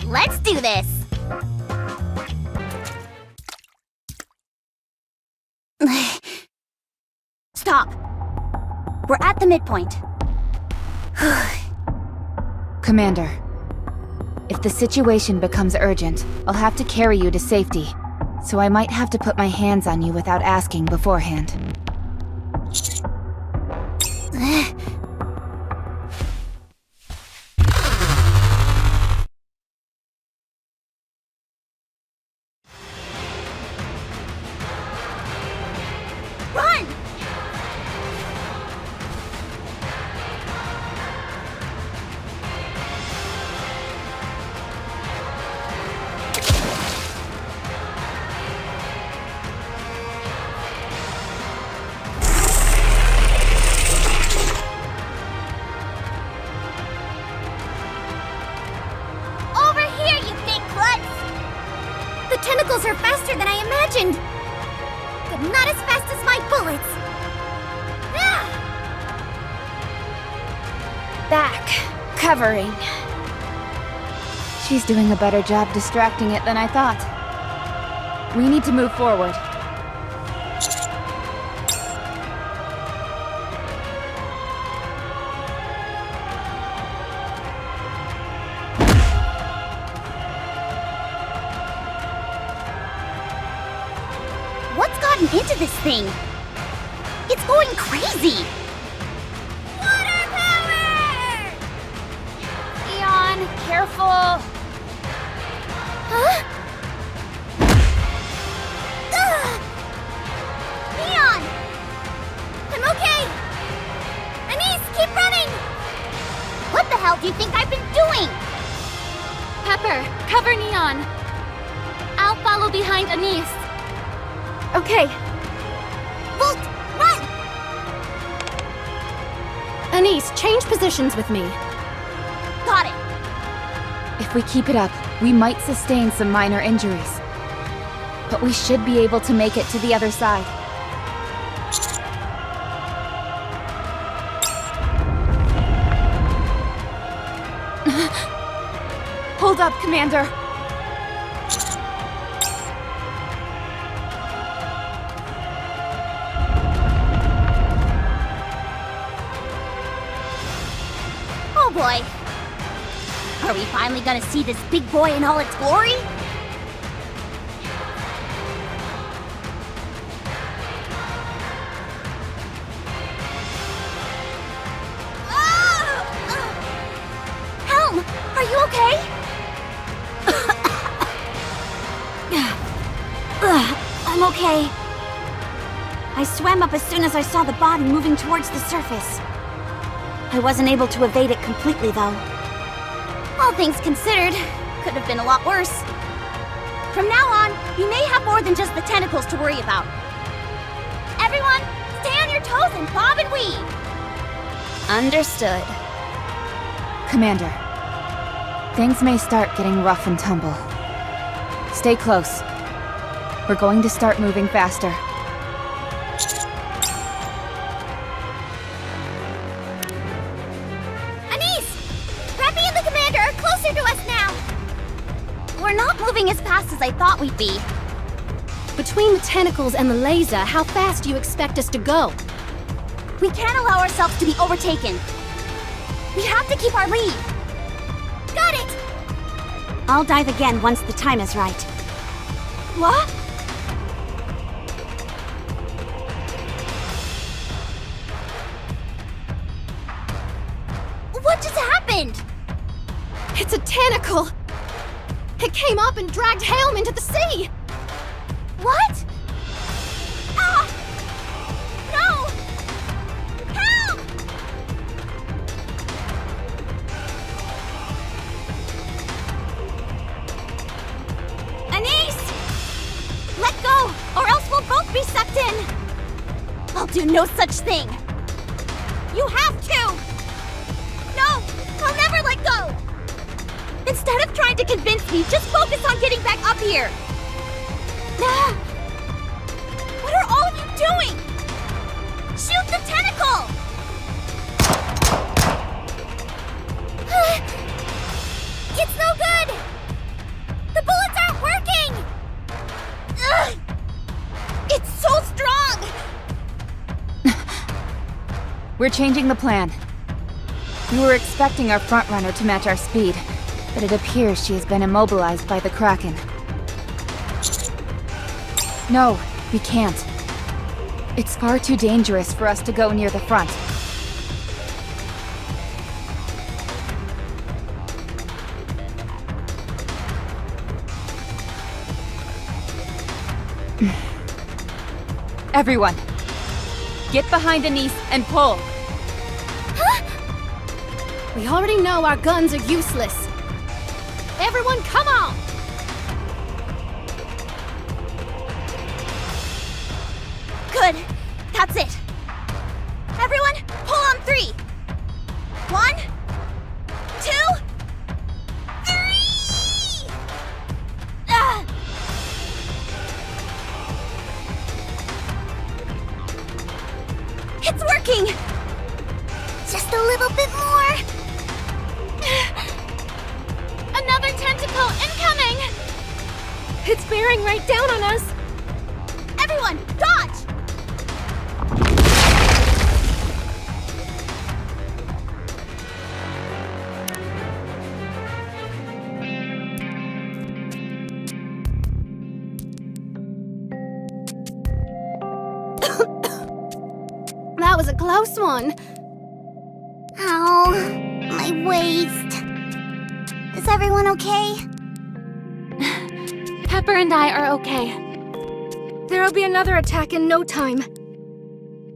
Let's do this! Stop! We're at the midpoint. Commander, if the situation becomes urgent, I'll have to carry you to safety, so I might have to put my hands on you without asking beforehand. Run! Over here, you big klutz! The tentacles are faster than I imagined! But not as fast as my bullets! Ah! Back. Covering. She's doing a better job distracting it than I thought. We need to move forward. What's gotten into this thing? It's going crazy! Water power! Eon, careful! Huh? Ugh! Leon! I'm okay! Anise, keep running! What the hell do you think I've been doing? Pepper, cover Neon. I'll follow behind Anise. Okay, Volt, run! Anise, change positions with me. Got it! if we keep it up, we might sustain some minor injuries. But we should be able to make it to the other side. Hold up, Commander! Oh boy! Are we finally gonna see this big boy in all its glory? Helm, are you okay? I'm okay. I swam up as soon as I saw the body moving towards the surface. I wasn't able to evade it completely, though. All things considered, could have been a lot worse. From now on, you may have more than just the tentacles to worry about. Everyone, stay on your toes and bob and weave! Understood. Commander, things may start getting rough and tumble. Stay close. We're going to start moving faster. Anise! Preppy and the Commander are closer to us now! We're not moving as fast as I thought we'd be. Between the tentacles and the laser, how fast do you expect us to go? We can't allow ourselves to be overtaken. We have to keep our lead. Got it! I'll dive again once the time is right. What? What just happened? It's a tentacle! It came up and dragged Helm into the sea! What? Ah! No! Help! Anise! Let go, or else we'll both be sucked in! I'll do no such thing! You have to! No! I'll never let go! Instead of trying to convince me, just focus on getting back up here! Ah! What are all of you doing? Shoot the tentacle! It's no good! The bullets aren't working! Ugh! It's so strong! We're changing the plan. We were expecting our frontrunner to match our speed, but it appears she has been immobilized by the Kraken. No, we can't. It's far too dangerous for us to go near the front. Everyone, get behind Anise and pull. We already know our guns are useless. Everyone, come on! Good. That's it. Everyone, pull on 3. 1, 2, 3! Ah! It's working! Just a little bit more. Another tentacle incoming! It's bearing right down on us! Everyone, dodge! That was a close one. Ow, my waist. Is everyone okay? Pepper and I are okay. There'll be another attack in no time.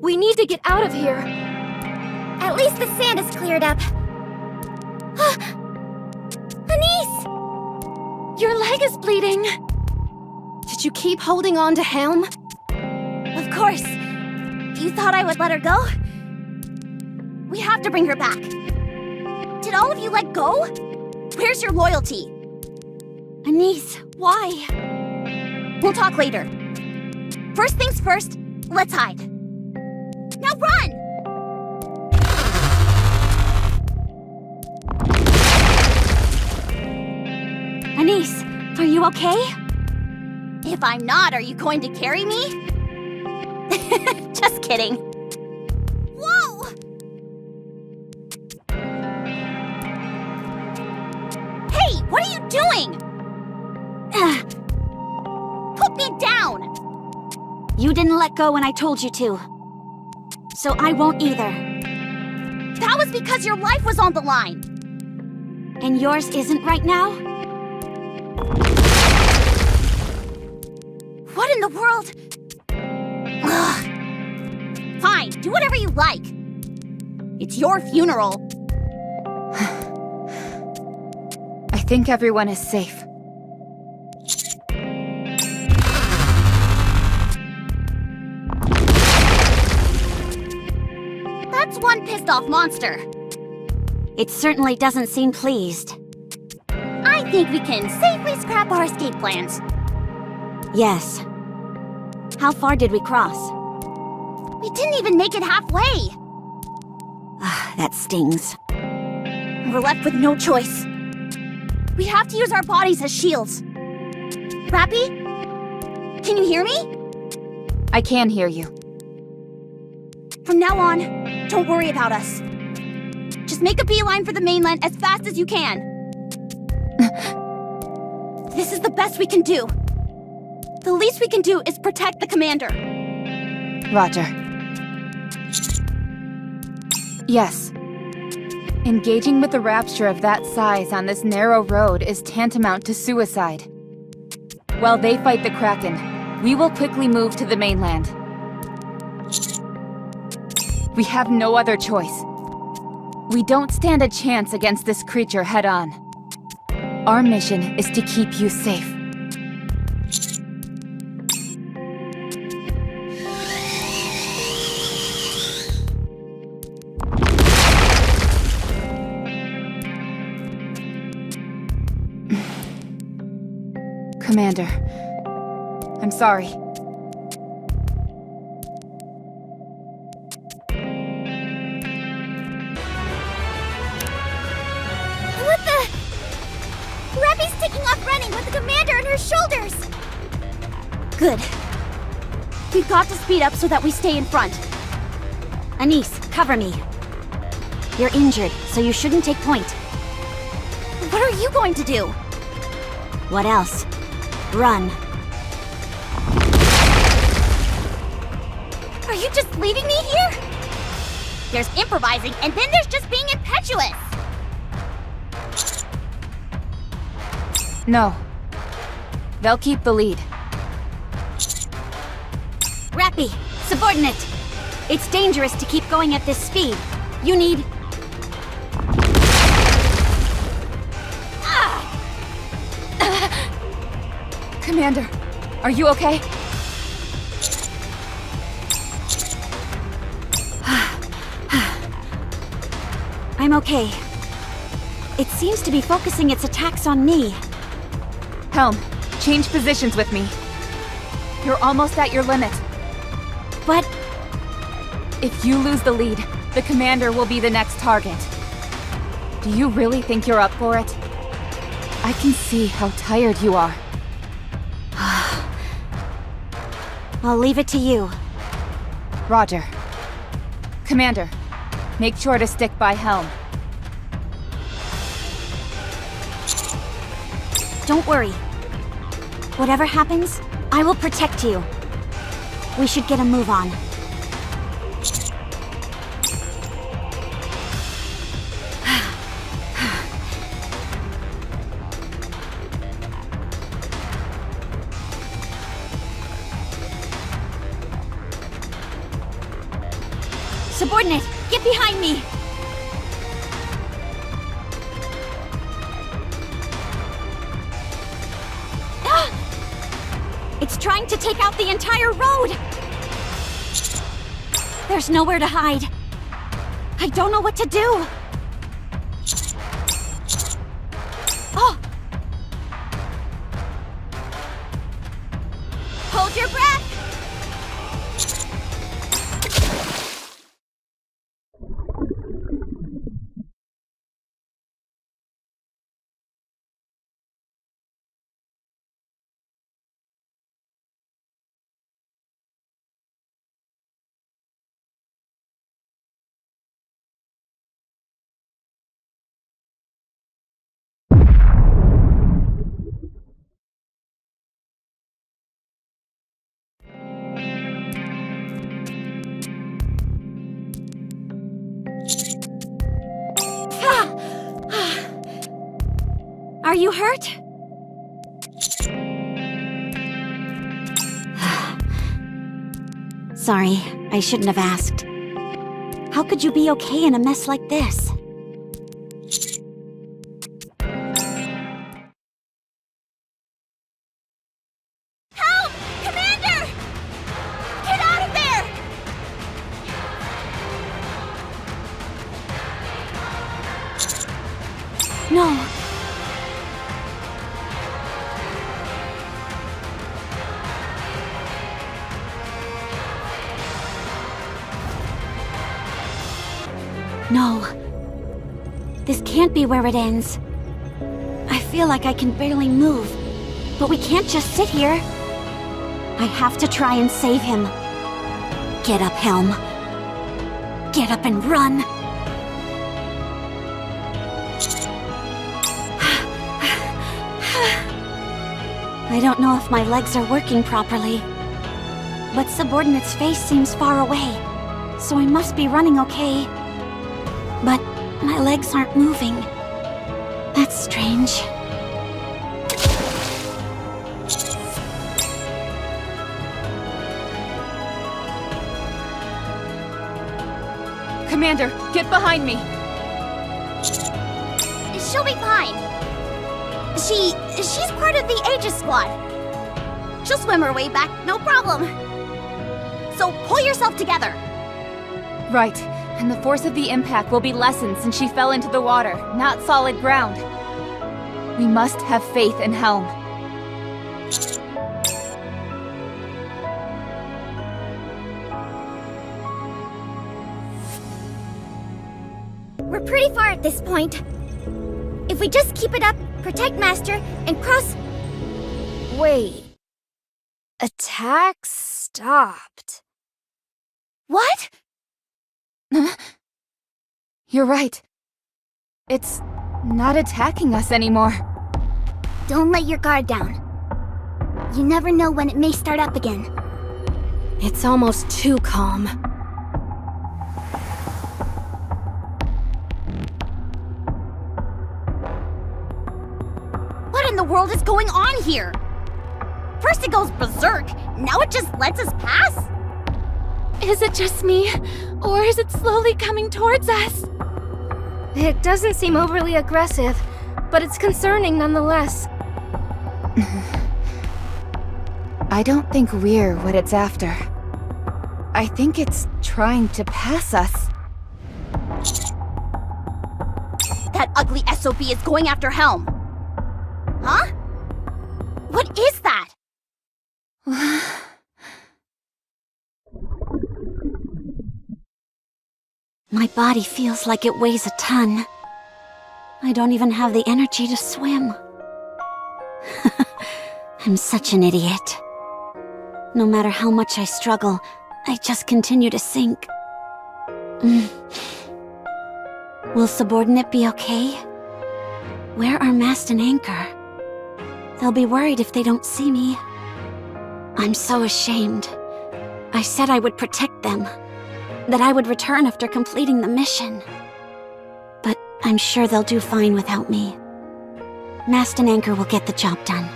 We need to get out of here. At least the sand is cleared up. Anise! Your leg is bleeding. Did you keep holding on to Helm? Of course. You thought I would let her go? We have to bring her back. Did all of you let go? Where's your loyalty? Anise, why? We'll talk later. First things first, let's hide. Now run! Anise, are you okay? If I'm not, are you going to carry me? Just kidding. Whoa! Hey, what are you doing? Put me down! You didn't let go when I told you to. So I won't either. That was because your life was on the line. And yours isn't right now? What in the world? Ugh. Fine, do whatever you like. It's your funeral. I think everyone is safe. That's one pissed off monster. It certainly doesn't seem pleased. I think we can safely scrap our escape plans. Yes. How far did we cross? We didn't even make it halfway. That stings. We're left with no choice. We have to use our bodies as shields. Rappy? Can you hear me? I can hear you. From now on, don't worry about us. Just make a beeline for the mainland as fast as you can. This is the best we can do. The least we can do is protect the commander. Roger. Yes. Engaging with a rapture of that size on this narrow road is tantamount to suicide. While they fight the Kraken, we will quickly move to the mainland. We have no other choice. We don't stand a chance against this creature head-on. Our mission is to keep you safe. Commander, I'm sorry. What the? Rappy's taking off running with the commander on her shoulders! Good. We've got to speed up so that we stay in front. Anise, cover me. You're injured, so you shouldn't take point. What are you going to do? What else? Run. Are you just leaving me here? There's improvising, and then there's just being impetuous. No. They'll keep the lead. Rappy, subordinate. It's dangerous to keep going at this speed. You need... Commander, are you okay? I'm okay. It seems to be focusing its attacks on me. Helm, change positions with me. You're almost at your limit. But... If you lose the lead, the commander will be the next target. Do you really think you're up for it? I can see how tired you are. I'll leave it to you. Roger. Commander, make sure to stick by Helm. Don't worry. Whatever happens, I will protect you. We should get a move on. Subordinate, get behind me! It's trying to take out the entire road! There's nowhere to hide. I don't know what to do. Oh! Hold your breath! Are you hurt? Sorry, I shouldn't have asked. How could you be okay in a mess like this? Help! Commander! Get out of there! No. No. This can't be where it ends. I feel like I can barely move, but we can't just sit here. I have to try and save him. Get up, Helm. Get up and run. I don't know if my legs are working properly, but Subordinate's face seems far away, so I must be running okay. But my legs aren't moving. That's strange. Commander, get behind me! She'll be fine. She's part of the Aegis squad. She'll swim her way back, no problem. So pull yourself together. Right, and the force of the impact will be lessened since she fell into the water, not solid ground. We must have faith in Helm. We're pretty far at this point. If we just keep it up, protect Master, and cross... Wait. Attack stopped. What? You're right. It's not attacking us anymore. Don't let your guard down. You never know when it may start up again. It's almost too calm. What in the world is going on here? First it goes berserk, now it just lets us pass? Is it just me? Or is it slowly coming towards us? It doesn't seem overly aggressive, but it's concerning nonetheless. I don't think we're what it's after. I think it's trying to pass us. That ugly SOB is going after Helm. Huh? What is that? My body feels like it weighs a ton. I don't even have the energy to swim. I'm such an idiot. No matter how much I struggle, I just continue to sink. Will Subordinate be okay? Where are Mast and Anchor? They'll be worried if they don't see me. I'm so ashamed. I said I would protect them, that I would return after completing the mission. But I'm sure they'll do fine without me. Mast and Anchor will get the job done.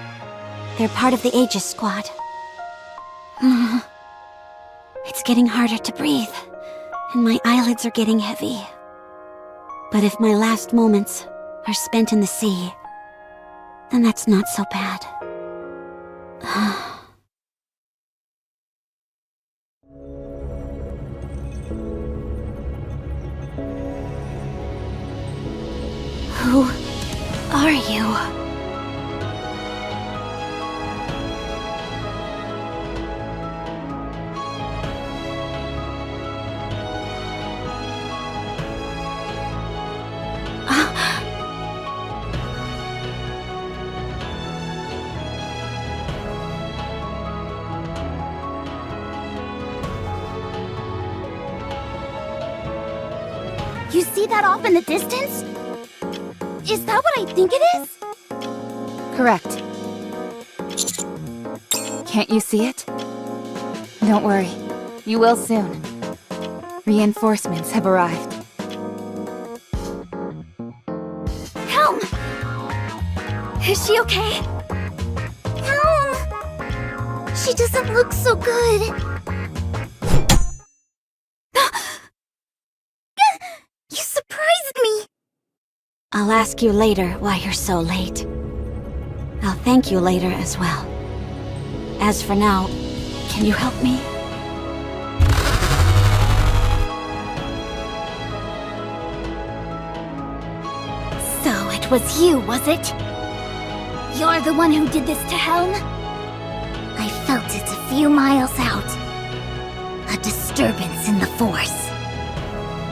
They're part of the Aegis squad. It's getting harder to breathe, and my eyelids are getting heavy. But if my last moments are spent in the sea, then that's not so bad. Who are you? You see that off in the distance? Is that what I think it is? Correct. Can't you see it? Don't worry. You will soon. Reinforcements have arrived. Helm! Is she okay? Helm! She doesn't look so good. You surprised me! I'll ask you later why you're so late. I'll thank you later as well. As for now, can you help me? So it was you, was it? You're the one who did this to Helm? I felt it a few miles out. A disturbance in the Force.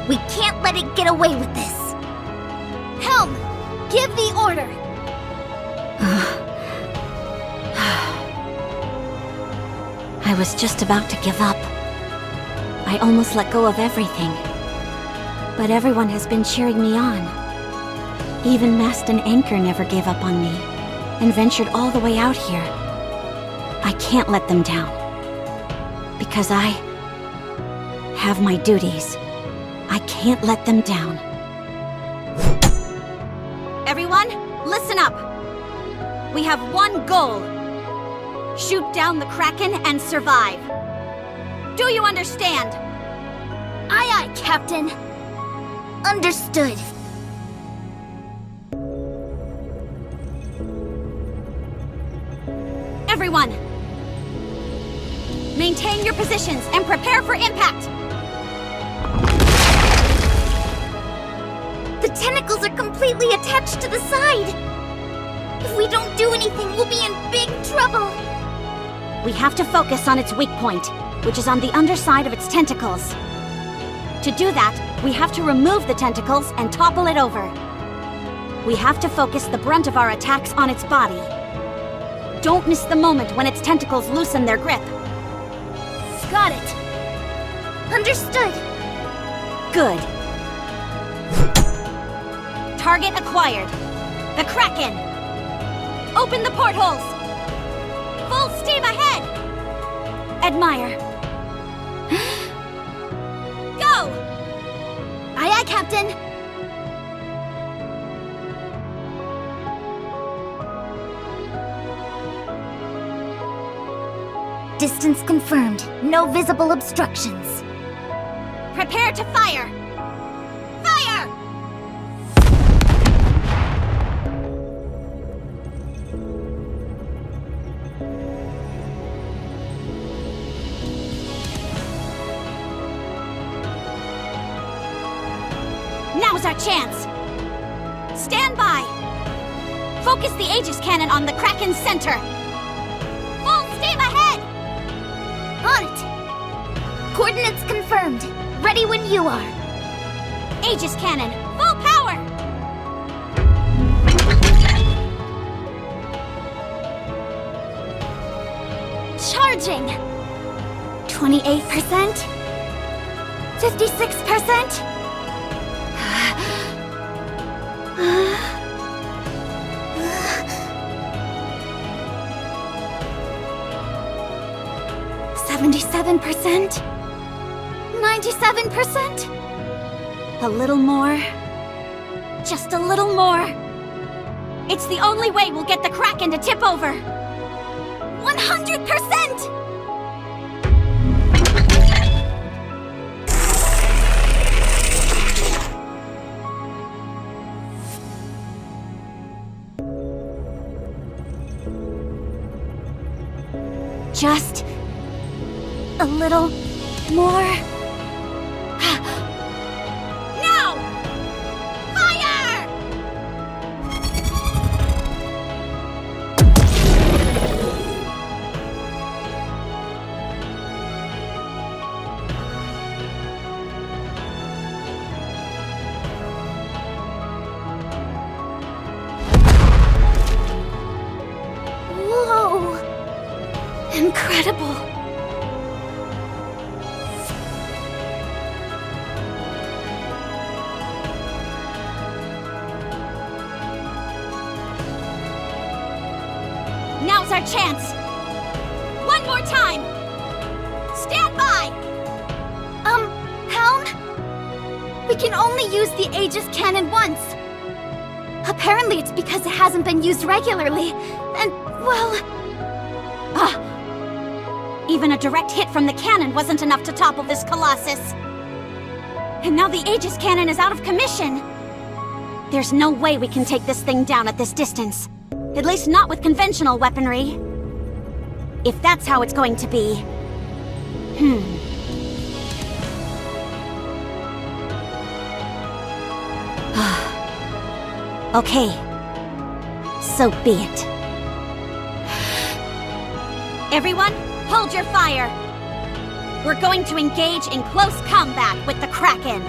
We can't let it get away with this. Helm, give the order! I was just about to give up. I almost let go of everything. But everyone has been cheering me on. Even Mast and Anchor never gave up on me, and ventured all the way out here. I can't let them down. Because I have my duties. I can't let them down. Everyone, listen up! We have one goal. Shoot down the Kraken and survive. Do you understand? Aye, aye, Captain. Understood. Everyone! Maintain your positions and prepare for impact! The tentacles are completely attached to the side. If we don't do anything, we'll be in big trouble. We have to focus on its weak point, which is on the underside of its tentacles. To do that, we have to remove the tentacles and topple it over. We have to focus the brunt of our attacks on its body. Don't miss the moment when its tentacles loosen their grip. Got it. Understood. Good. Target acquired. The Kraken! Open the portholes! Full steam ahead! Admire. Go! Aye, aye, Captain. Distance confirmed. No visible obstructions. Prepare to fire! Fire! Now's our chance! Stand by! Focus the Aegis cannon on the Kraken's center! Full steam ahead! On it! Coordinates confirmed. Ready when you are. Aegis cannon, full power! Charging! 28%? 56%? 77%? 97%? A little more. Just a little more. It's the only way we'll get the Kraken to tip over. 100%! Just a little more. Now! Fire! Whoa! Incredible! Now's our chance! One more time! Stand by! Helm? We can only use the Aegis cannon once. Apparently it's because it hasn't been used regularly, and, well... Even a direct hit from the cannon wasn't enough to topple this Colossus. And now the Aegis cannon is out of commission. There's no way we can take this thing down at this distance. At least not with conventional weaponry. If that's how it's going to be... Okay. So be it. Everyone, hold your fire! We're going to engage in close combat with the Kraken!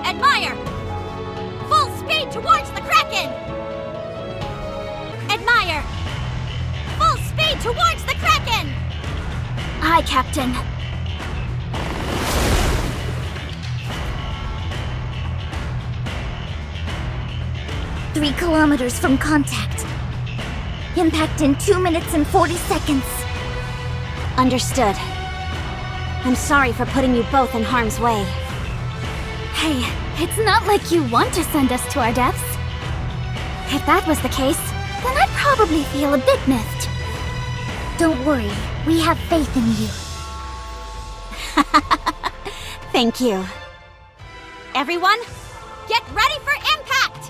Admire! Full speed towards the Kraken! Admire! Full speed towards the Kraken! Aye, Captain. Three kilometers from contact. Impact in 2 minutes and 40 seconds. Understood. I'm sorry for putting you both in harm's way. Hey, it's not like you want to send us to our deaths. If that was the case, then I'd probably feel a bit miffed. Don't worry, we have faith in you. Thank you. Everyone, get ready for impact!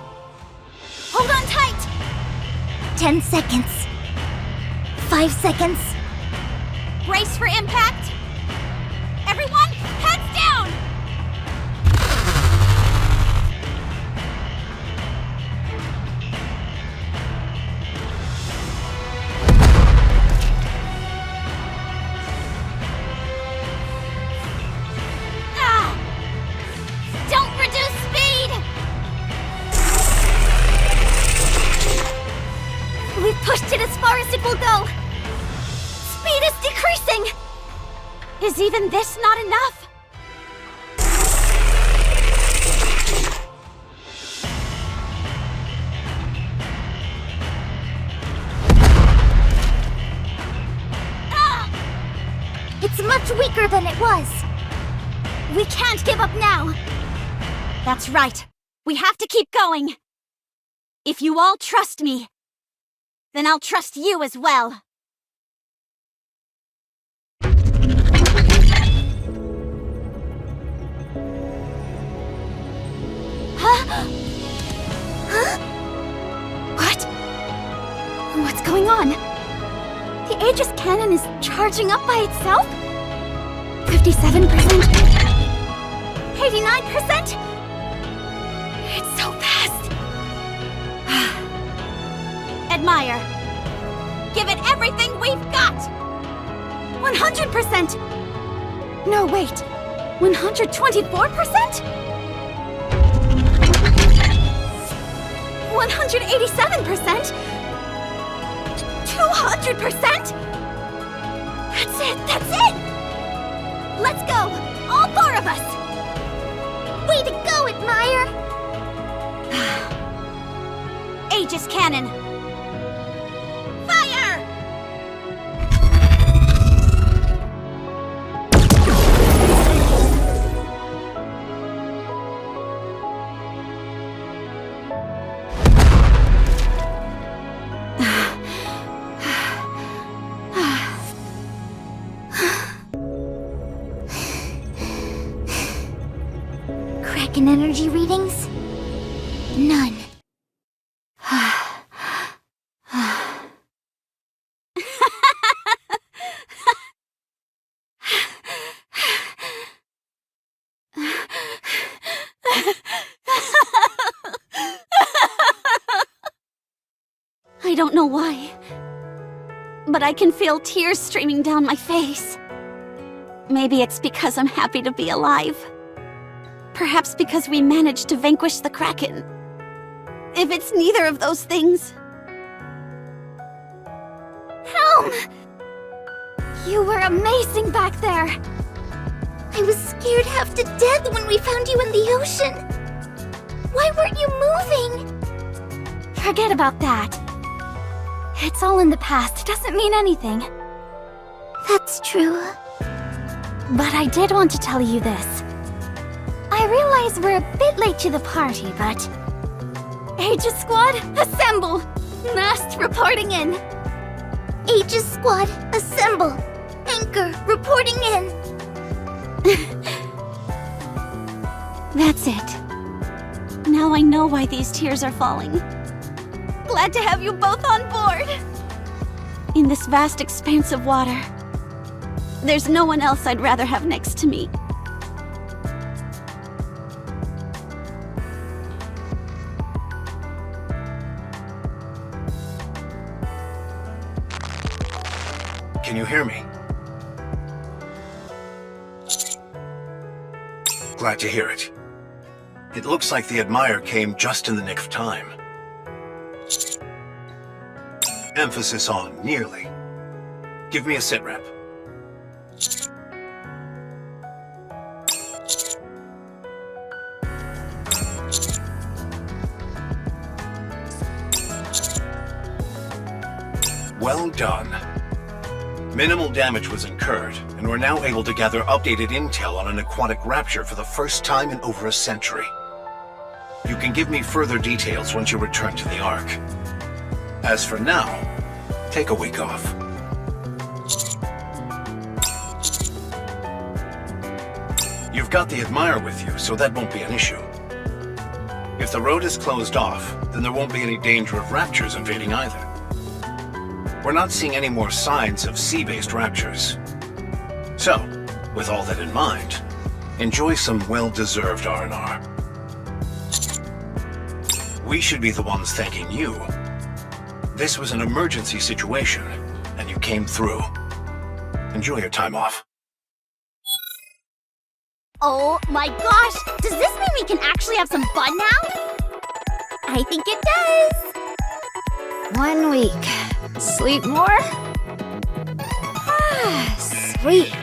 Hold on tight! 10 seconds. 5 seconds. Brace for impact! Everyone, heads down! Don't reduce speed! We've pushed it as far as it will go. Speed is decreasing. Is even this not enough? It's much weaker than it was. We can't give up now. That's right. We have to keep going. If you all trust me, then I'll trust you as well. What? What's going on? The Aegis cannon is charging up by itself? 57%? 89%? It's so fast! Admire. Give it everything we've got! 100%! No, wait. 124%? 187%? 200%? That's it! That's it! Let's go! All four of us! Way to go, Admire! Aegis Cannon! Fire! Kraken energy readings? None. I don't know why, but I can feel tears streaming down my face. Maybe it's because I'm happy to be alive. Perhaps because we managed to vanquish the Kraken. If it's neither of those things... Helm! You were amazing back there! I was scared half to death when we found you in the ocean! Why weren't you moving? Forget about that. It's all in the past. It doesn't mean anything. That's true. But I did want to tell you this. I realize we're a bit late to the party, but... Aegis Squad, assemble! Mast reporting in! Aegis Squad, assemble! Anchor, reporting in! That's it. Now I know why these tears are falling. Glad to have you both on board! In this vast expanse of water, there's no one else I'd rather have next to me. Can you hear me? Glad to hear it. It looks like the Admire came just in the nick of time. Emphasis on nearly. Give me a sit rep. Well done. Minimal damage was incurred, and we're now able to gather updated intel on an aquatic rapture for the first time in over a century. You can give me further details once you return to the Ark. As for now, take a week off. You've got the Admire with you, so that won't be an issue. If the road is closed off, then there won't be any danger of raptures invading either. We're not seeing any more signs of sea-based raptures. So, with all that in mind, enjoy some well-deserved R&R. We should be the ones thanking you. This was an emergency situation, and you came through. Enjoy your time off. Oh my gosh! Does this mean we can actually have some fun now? I think it does! 1 week. Sleep more? Ah, sweet.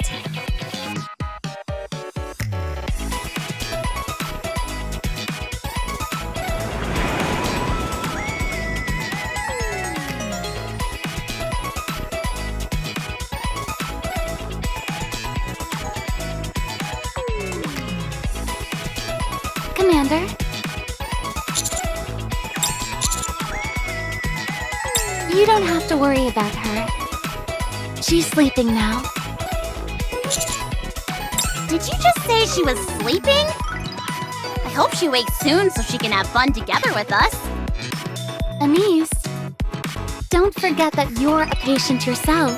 Commander? You don't have to worry about her. She's sleeping now. Did you just say she was sleeping? I hope she wakes soon so she can have fun together with us. Anise, don't forget that you're a patient yourself.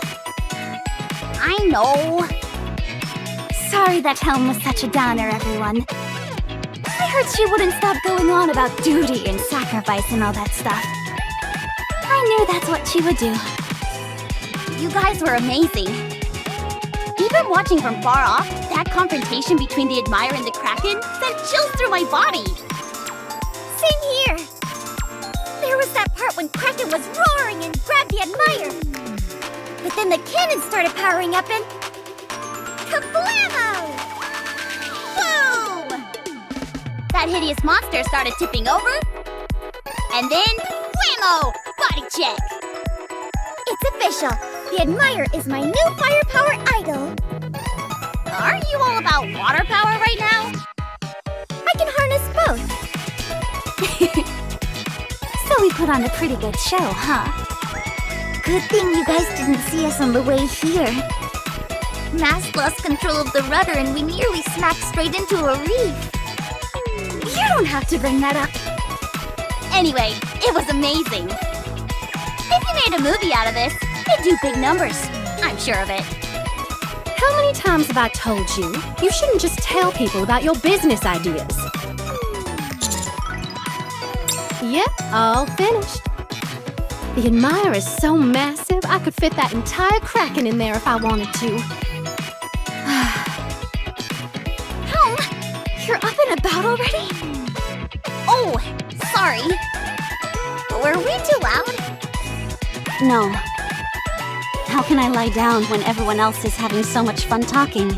I know. Sorry that Helm was such a downer, everyone. I heard she wouldn't stop going on about duty and sacrifice and all that stuff. I knew that's what she would do. You guys were amazing. Even watching from far off, that confrontation between the Admire and the Kraken sent chills through my body. Same here. There was that part that when Kraken was roaring and grabbed the Admire. But then the cannon started powering up and... Kablamo! Boom! That hideous monster started tipping over. And then, whammo! Body check! It's official. The Admire is my new firepower idol. Are you all about water power right now? I can harness both. So we put on a pretty good show, huh? Good thing you guys didn't see us on the way here. Mass lost control of the rudder and we nearly smacked straight into a reef. You don't have to bring that up. Anyway, it was amazing. If you made a movie out of this, it'd do big numbers. I'm sure of it. How many times have I told you? You shouldn't just tell people about your business ideas. Yep, all finished. The Admire is so massive, I could fit that entire Kraken in there if I wanted to. Helm, you're up and about already? Oh, sorry. Were we too loud? No. How can I lie down when everyone else is having so much fun talking?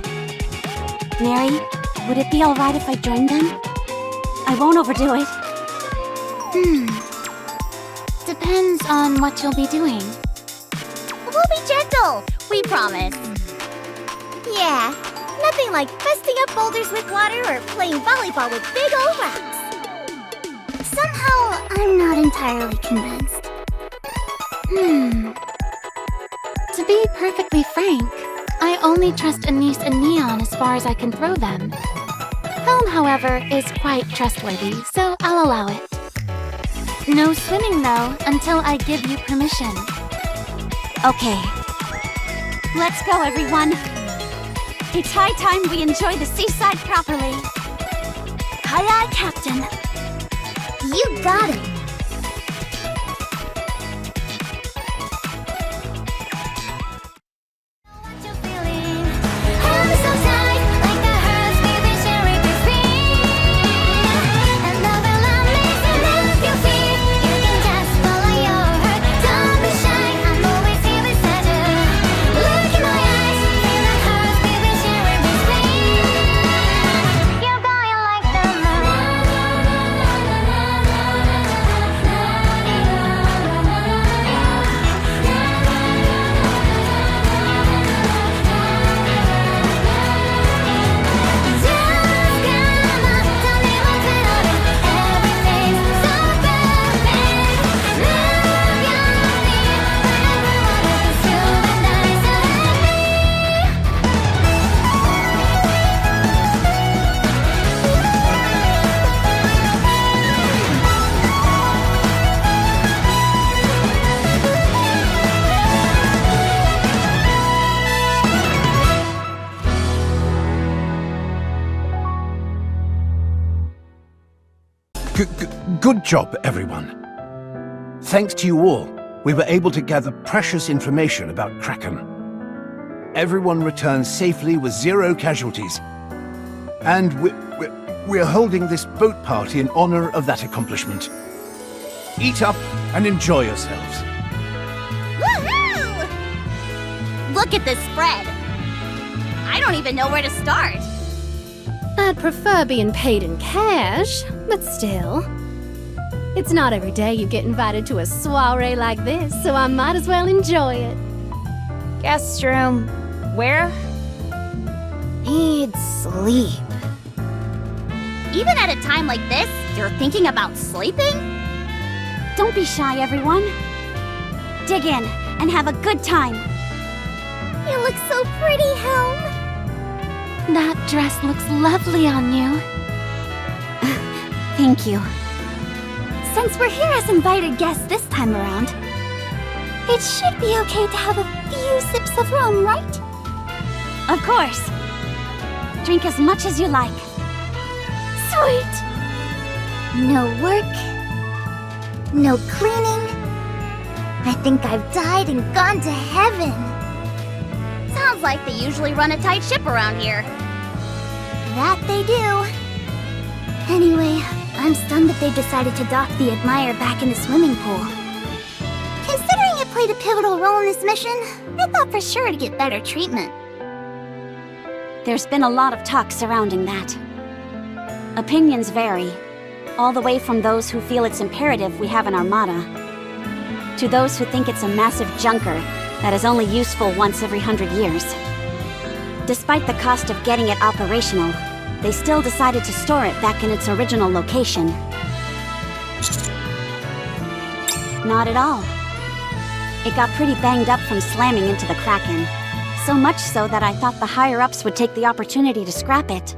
Mary, would it be alright if I joined them? I won't overdo it. Depends on what you'll be doing. We'll be gentle, we promise. Yeah, nothing like festing up boulders with water or playing volleyball with big old rocks. Somehow, I'm not entirely convinced. To be perfectly frank, I only trust Anise and Neon as far as I can throw them. Helm, however, is quite trustworthy, so I'll allow it. No swimming, though, until I give you permission. Okay. Let's go, everyone. It's high time we enjoy the seaside properly. Aye, aye, Captain. You got it. Good job, everyone. Thanks to you all, we were able to gather precious information about Kraken. Everyone returned safely with 0 casualties. And we're holding this boat party in honor of that accomplishment. Eat up and enjoy yourselves. Woohoo! Look at this spread. I don't even know where to start. I'd prefer being paid in cash, but still. It's not every day you get invited to a soiree like this, so I might as well enjoy it. Guest room. Where? Need sleep. Even at a time like this, you're thinking about sleeping? Don't be shy, everyone. Dig in and have a good time. You look so pretty, Helm. That dress looks lovely on you. Thank you. Since we're here as invited guests this time around, it should be okay to have a few sips of rum, right? Of course. Drink as much as you like. Sweet! No work. No cleaning. I think I've died and gone to heaven. Sounds like they usually run a tight ship around here. That they do. Anyway, I'm stunned that they decided to dock the Admire back in the swimming pool. played a pivotal role in this mission. I thought for sure to get better treatment. There's been a lot of talk surrounding that. Opinions vary, all the way from those who feel it's imperative we have an armada, to those who think it's a massive junker that is only useful once every 100 years. Despite the cost of getting it operational, they still decided to store it back in its original location. Not at all. It got pretty banged up from slamming into the Kraken. So much so that I thought the higher-ups would take the opportunity to scrap it.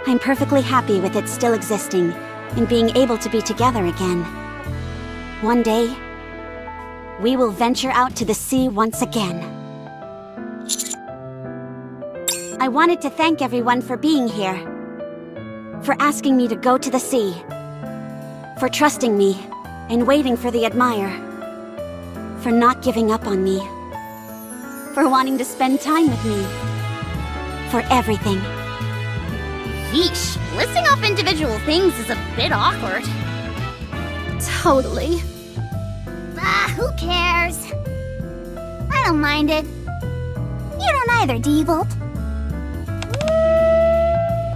I'm perfectly happy with it still existing and being able to be together again. One day, we will venture out to the sea once again. I wanted to thank everyone for being here, for asking me to go to the sea, for trusting me and waiting for the Admire, for not giving up on me, for wanting to spend time with me, for everything. Yeesh, listing off individual things is a bit awkward. Totally. Who cares? I don't mind it. You don't either, D-Volt.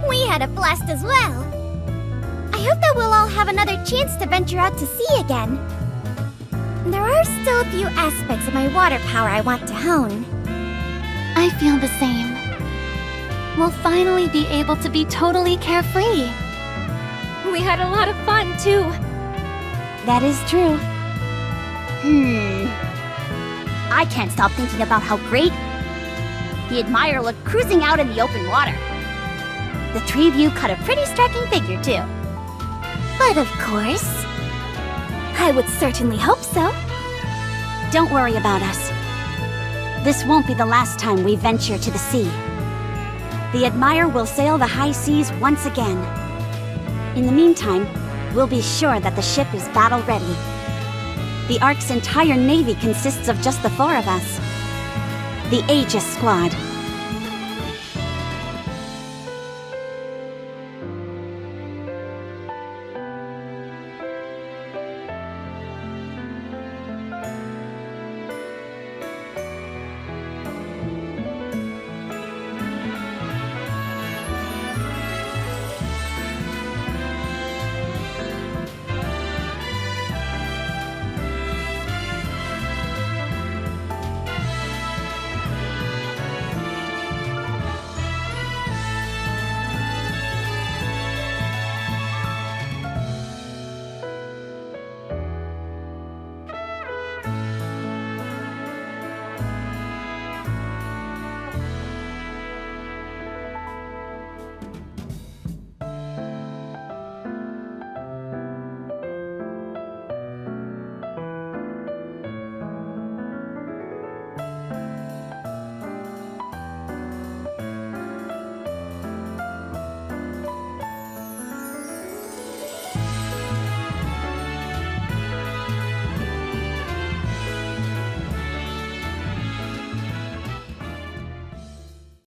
We had a blast as well. I hope that we'll all have another chance to venture out to sea again. There are still a few aspects of my water power I want to hone. I feel the same. We'll finally be able to be totally carefree. We had a lot of fun, too. That is true. I can't stop thinking about how great the Admire looked cruising out in the open water. The three of you cut a pretty striking figure, too. But of course, I would certainly hope so. Don't worry about us. This won't be the last time we venture to the sea. The Admire will sail the high seas once again. In the meantime, we'll be sure that the ship is battle-ready. The Ark's entire navy consists of just the four of us. The Aegis Squad.